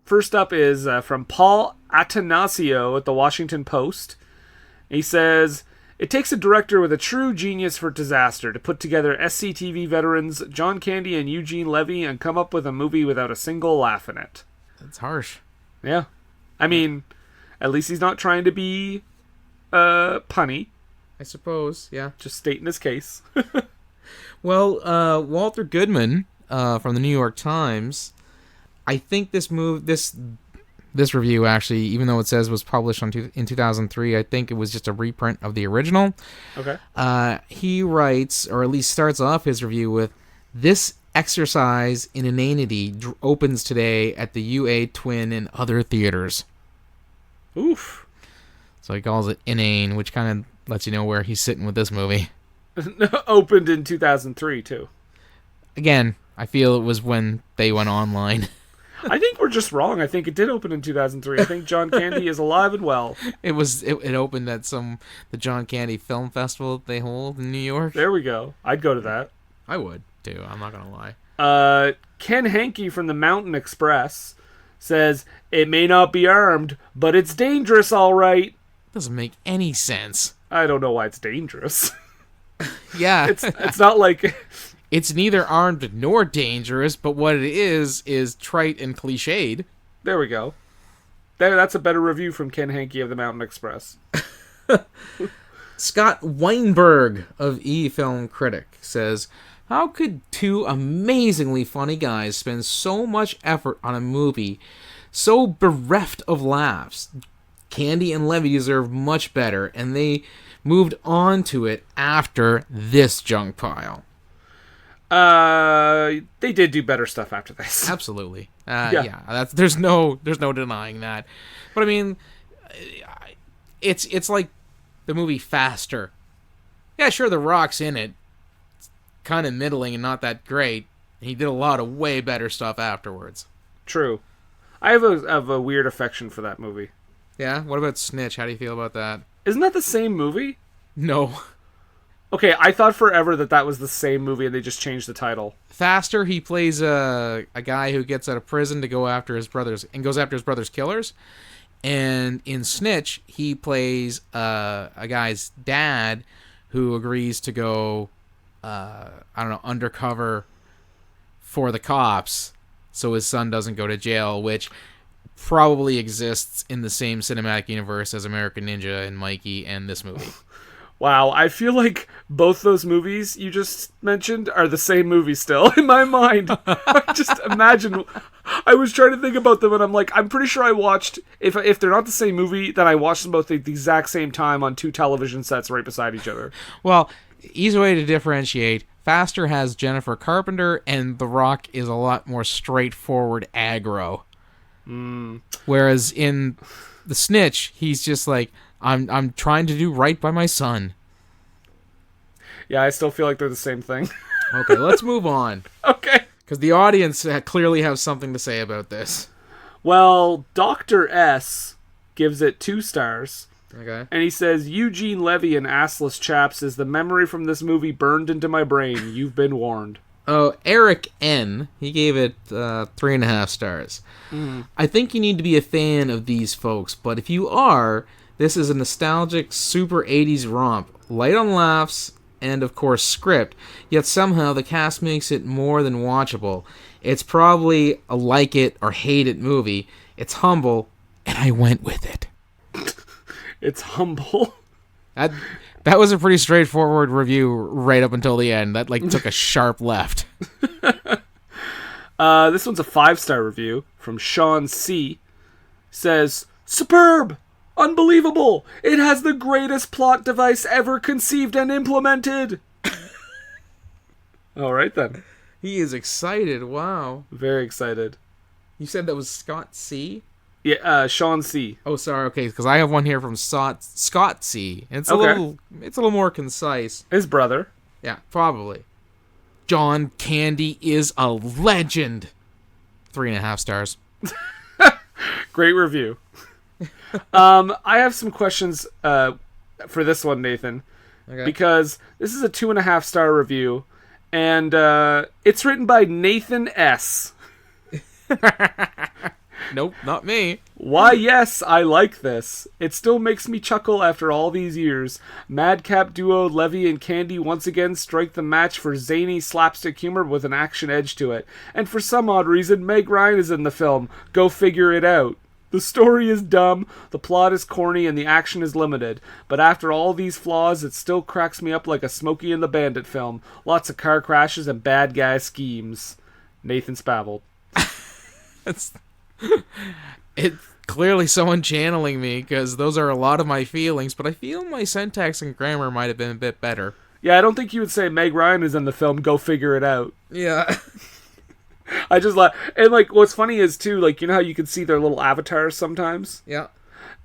First up is from Paul Atanasio at the Washington Post. He says, it takes a director with a true genius for disaster to put together SCTV veterans John Candy and Eugene Levy and come up with a movie without a single laugh in it. That's harsh. Yeah. I mean, at least he's not trying to be punny. I suppose, yeah. Just stating his case. Well, Walter Goodman from the New York Times, I think this review actually, even though it says was published in 2003, I think it was just a reprint of the original. Okay. He writes, or at least starts off his review with, "This exercise in inanity opens today at the UA Twin and other theaters." Oof. So he calls it inane, which kind of lets you know where he's sitting with this movie. Opened in 2003, too. Again, I feel it was when they went online. I think we're just wrong. I think it did open in 2003. I think John Candy is alive and well. It opened at the John Candy Film Festival they hold in New York. There we go. I'd go to that. I would, too. I'm not going to lie. Ken Hankey from the Mountain Express says, it may not be armed, but it's dangerous, all right. Doesn't make any sense. I don't know why it's dangerous. Yeah. It's not like... It's neither armed nor dangerous, but what it is trite and cliched. There we go. That's a better review from Ken Hankey of the Mountain Express. Scott Weinberg of E-Film Critic says, how could two amazingly funny guys spend so much effort on a movie so bereft of laughs? Candy and Levy deserve much better, and they moved on to it after this junk pile. They did do better stuff after this. Absolutely. Yeah. There's no denying that. But I mean, it's like the movie Faster. Yeah, sure, The Rock's in it. It's kind of middling and not that great. He did a lot of way better stuff afterwards. True. I have a weird affection for that movie. Yeah? What about Snitch? How do you feel about that? Isn't that the same movie? No. Okay, I thought forever that was the same movie and they just changed the title. Faster, he plays a guy who gets out of prison to go after his brother's killers. And in Snitch, he plays a guy's dad who agrees to go, undercover for the cops so his son doesn't go to jail, which probably exists in the same cinematic universe as American Ninja and Mikey and this movie. Wow, I feel like both those movies you just mentioned are the same movie still in my mind. I just imagine. I was trying to think about them, and I'm like, I'm pretty sure I watched. If they're not the same movie, then I watched them both at the exact same time on two television sets right beside each other. Well, easy way to differentiate: Faster has Jennifer Carpenter, and The Rock is a lot more straightforward aggro. Whereas in The Snitch, he's just like, I'm trying to do right by my son. Yeah, I still feel like they're the same thing. Okay, let's move on. Okay. Because the audience clearly have something to say about this. Well, Dr. S gives it 2 stars. Okay. And he says, Eugene Levy in Assless Chaps is the memory from this movie burned into my brain. You've been warned. Oh, Eric N. He gave it 3.5 stars. I think you need to be a fan of these folks, but if you are, this is a nostalgic, super 80s romp, light on laughs, and of course script, yet somehow the cast makes it more than watchable. It's probably a like it or hate it movie. It's humble, and I went with it. It's humble. That was a pretty straightforward review right up until the end. That took a sharp left. This one's a 5-star review from Sean C. Says, superb! Unbelievable! It has the greatest plot device ever conceived and implemented! Alright then. He is excited, wow. Very excited. You said that was Scott C? Yeah, Sean C. Oh, sorry. Okay, because I have one here from Scott C. And it's a Okay. little more concise. His brother. Yeah, probably. John Candy is a legend. 3.5 stars. Great review. I have some questions for this one, Nathan. Okay. Because this is a 2.5 star review, and it's written by Nathan S. Nope, not me. Why, yes, I like this. It still makes me chuckle after all these years. Madcap duo Levy and Candy once again strike the match for zany slapstick humor with an action edge to it. And for some odd reason, Meg Ryan is in the film. Go figure it out. The story is dumb, the plot is corny, and the action is limited. But after all these flaws, it still cracks me up like a Smokey and the Bandit film. Lots of car crashes and bad guy schemes. Nathan Spavel. It's clearly someone channeling me, because those are a lot of my feelings, but I feel my syntax and grammar might have been a bit better. Yeah, I don't think you would say Meg Ryan is in the film. Go figure it out. Yeah. I just like, and like, what's funny is too, like, you know how you can see their little avatars sometimes? Yeah.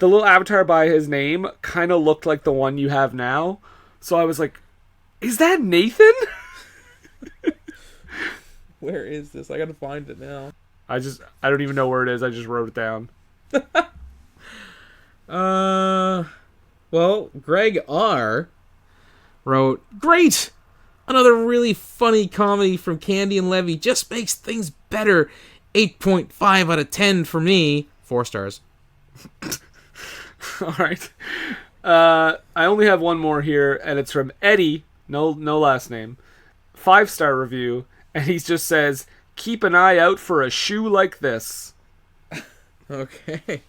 The little avatar by his name kind of looked like the one you have now. So I was like, is that Nathan? Where is this? I gotta find it now. I don't even know where it is. I just wrote it down. Well, Greg R. wrote, "Great! Another really funny comedy from Candy and Levy. Just makes things better. 8.5 out of 10 for me. 4 stars. All right. I only have one more here, and it's from Eddie. No last name. 5-star review, and he just says, keep an eye out for a shoe like this. Okay.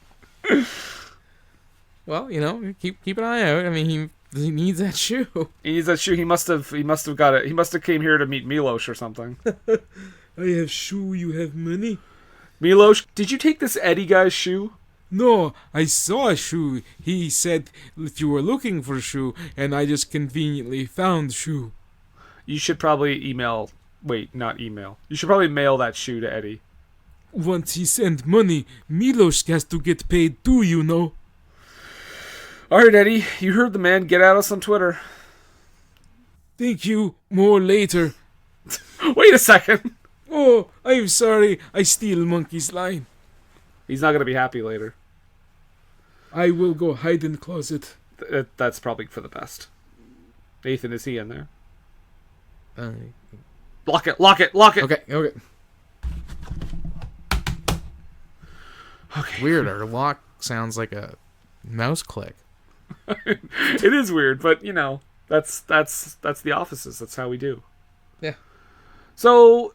Well, you know, keep an eye out. I mean, he needs that shoe. He needs that shoe. He must have got it. He must have came here to meet Milos or something. I have shoe, you have money? Milos, did you take this Eddie guy's shoe? No, I saw a shoe. He said that you were looking for a shoe, and I just conveniently found shoe. You should probably email... Wait, not email. You should probably mail that shoe to Eddie. Once he sent money, Milos has to get paid too, you know. Alright, Eddie, you heard the man. Get at us on Twitter. Thank you. More later. Wait a second. Oh, I'm sorry. I steal Monkey's line. He's not going to be happy later. I will go hide in the closet. That's probably for the best. Nathan, is he in there? Lock it. Okay. Weird, our lock sounds like a mouse click. It is weird, but you know, that's the offices. That's how we do. Yeah. So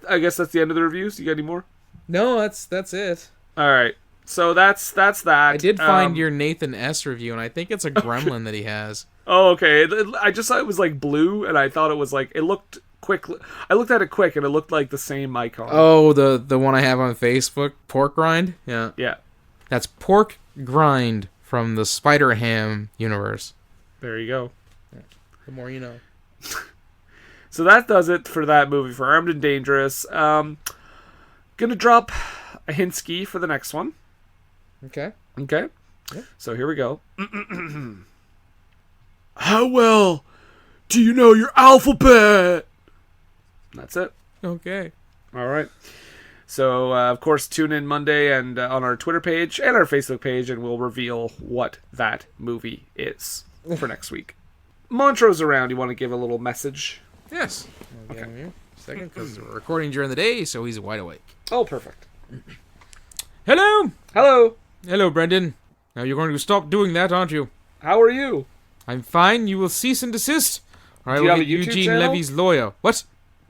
I guess that's the end of the reviews. You got any more? No, that's it. All right. So that's that. I did find your Nathan S review, and I think it's a gremlin that he has. Oh, okay. I just thought it was like blue, and I thought it was like it looked quick. I looked at it quick, and it looked like the same icon. Oh, the one I have on Facebook, Pork Grind. Yeah. Yeah. That's Pork Grind from the Spider Ham universe. There you go. Yeah. The more you know. So that does it for that movie, for Armed and Dangerous. Gonna drop a Hinsky for the next one. Okay. Yeah. So here we go. How well do you know your alphabet? That's it. Okay. All right. So, of course, tune in Monday and on our Twitter page and our Facebook page, and we'll reveal what that movie is for next week. Montrose around. You want to give a little message? Yes. I'll get him here a second, because we're recording during the day, so he's wide awake. Oh, perfect. Hello. Hello, Brendan. Now you're going to stop doing that, aren't you? How are you? I'm fine. You will cease and desist. Or I Do you will have get a YouTube Eugene channel? Levy's lawyer. What?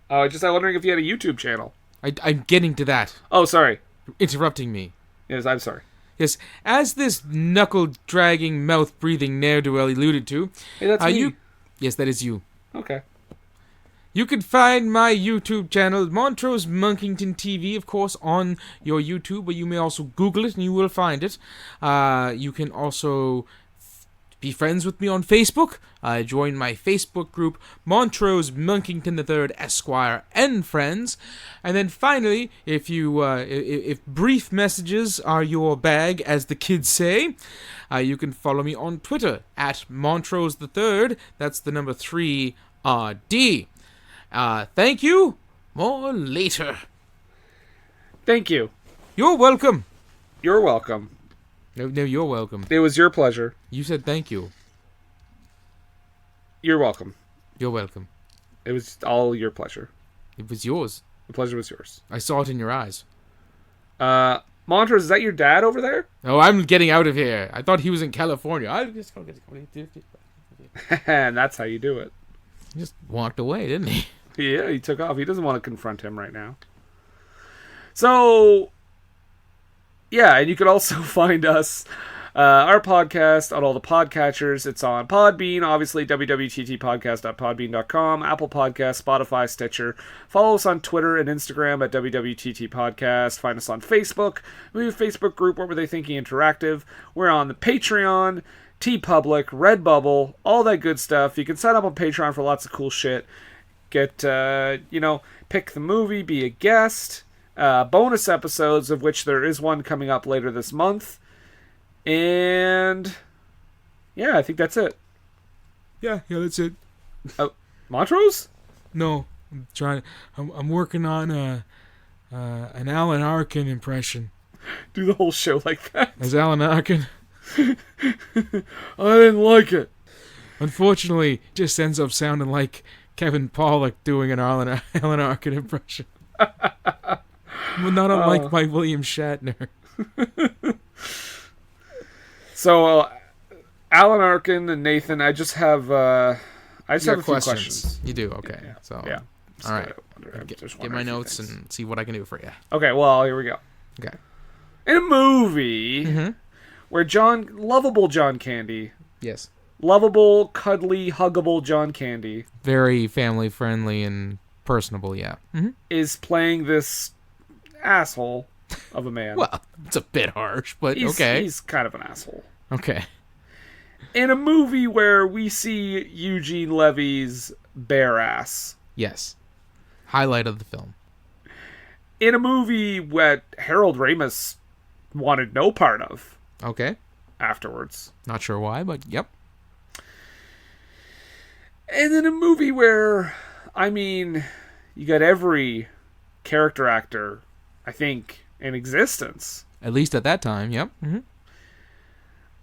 I was wondering if you had a YouTube channel. I'm getting to that. Oh, sorry. You're interrupting me. Yes, I'm sorry. Yes, as this knuckle-dragging, mouth-breathing ne'er-do-well alluded to... Hey, that's me. Yes, that is you. Okay. You can find my YouTube channel, Montrose Monkington TV, of course, on your YouTube, but you may also Google it and you will find it. You can also be friends with me on Facebook. Join my Facebook group, Montrose Monkington III, Esquire, and Friends. And then finally, if brief messages are your bag, as the kids say, you can follow me on Twitter at Montrose III. That's the number 3RD. Thank you. More later. Thank you. You're welcome. You're welcome. No, you're welcome. It was your pleasure. You said thank you. You're welcome. You're welcome. It was all your pleasure. It was yours. The pleasure was yours. I saw it in your eyes. Montrose, is that your dad over there? Oh, I'm getting out of here. I thought he was in California. I'm just going to get... And that's how you do it. He just walked away, didn't he? Yeah, he took off. He doesn't want to confront him right now. So, yeah, and you can also find us, our podcast, on all the podcatchers. It's on Podbean, obviously, www.ttpodcast.podbean.com, Apple Podcasts, Spotify, Stitcher. Follow us on Twitter and Instagram at www.ttpodcast. Find us on Facebook. We have a Facebook group, What Were They Thinking Interactive. We're on the Patreon, TeePublic, Redbubble, all that good stuff. You can sign up on Patreon for lots of cool shit. Get, pick the movie, be a guest. Bonus episodes, of which there is one coming up later this month. And yeah, I think that's it. Yeah, that's it. Montrose? No, I'm working on an Alan Arkin impression. Do the whole show like that. As Alan Arkin. I didn't like it. Unfortunately, it just ends up sounding like Kevin Pollak doing an Alan Arkin impression. Well, not unlike my William Shatner. So, Alan Arkin and Nathan, I just have a few questions. questions. You do? Okay. Yeah. So, yeah. All right. Get my notes and see what I can do for you. Okay, well, here we go. Okay. In a movie where lovable John Candy. Yes. Lovable, cuddly, huggable John Candy. Very family friendly and personable, yeah. Is playing this asshole of a man. Well, it's a bit harsh, but okay. He's kind of an asshole. Okay. In a movie where we see Eugene Levy's bare ass. Yes. Highlight of the film. In a movie that Harold Ramis wanted no part of. Okay. Afterwards. Not sure why, but yep. And in a movie where, you got every character actor, I think, in existence. At least at that time, yep.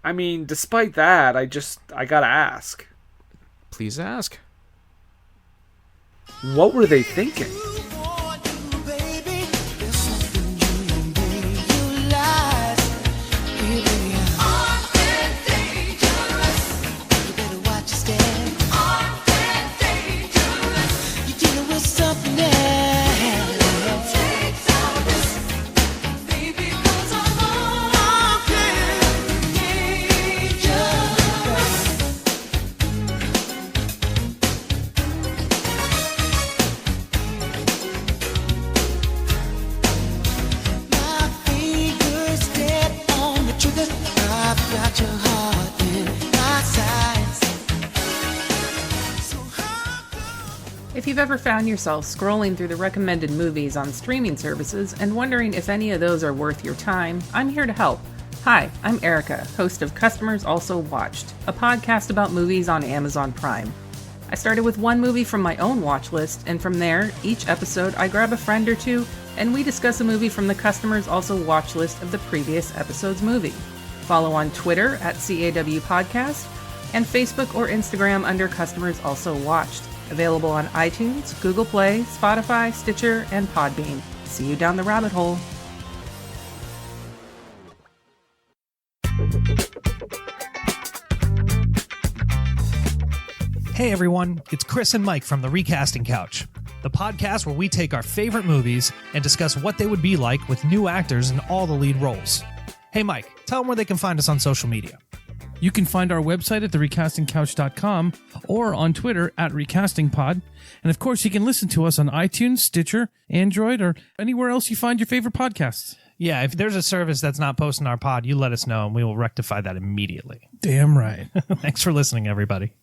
Despite that, I gotta ask. Please ask. What were they thinking? If you've ever found yourself scrolling through the recommended movies on streaming services and wondering if any of those are worth your time, I'm here to help. Hi, I'm Erica, host of Customers Also Watched, a podcast about movies on Amazon Prime. I started with one movie from my own watch list, and from there, each episode I grab a friend or two, and we discuss a movie from the Customers Also Watch list of the previous episode's movie. Follow on Twitter at CAW Podcast, and Facebook or Instagram under Customers Also Watched. Available on iTunes, Google Play, Spotify, Stitcher, and Podbean. See you down the rabbit hole. Hey everyone, it's Chris and Mike from The Recasting Couch, the podcast where we take our favorite movies and discuss what they would be like with new actors in all the lead roles. Hey Mike, tell them where they can find us on social media. You can find our website at therecastingcouch.com or on Twitter at recastingpod. And of course, you can listen to us on iTunes, Stitcher, Android, or anywhere else you find your favorite podcasts. Yeah, if there's a service that's not posting our pod, you let us know and we will rectify that immediately. Damn right. Thanks for listening, everybody.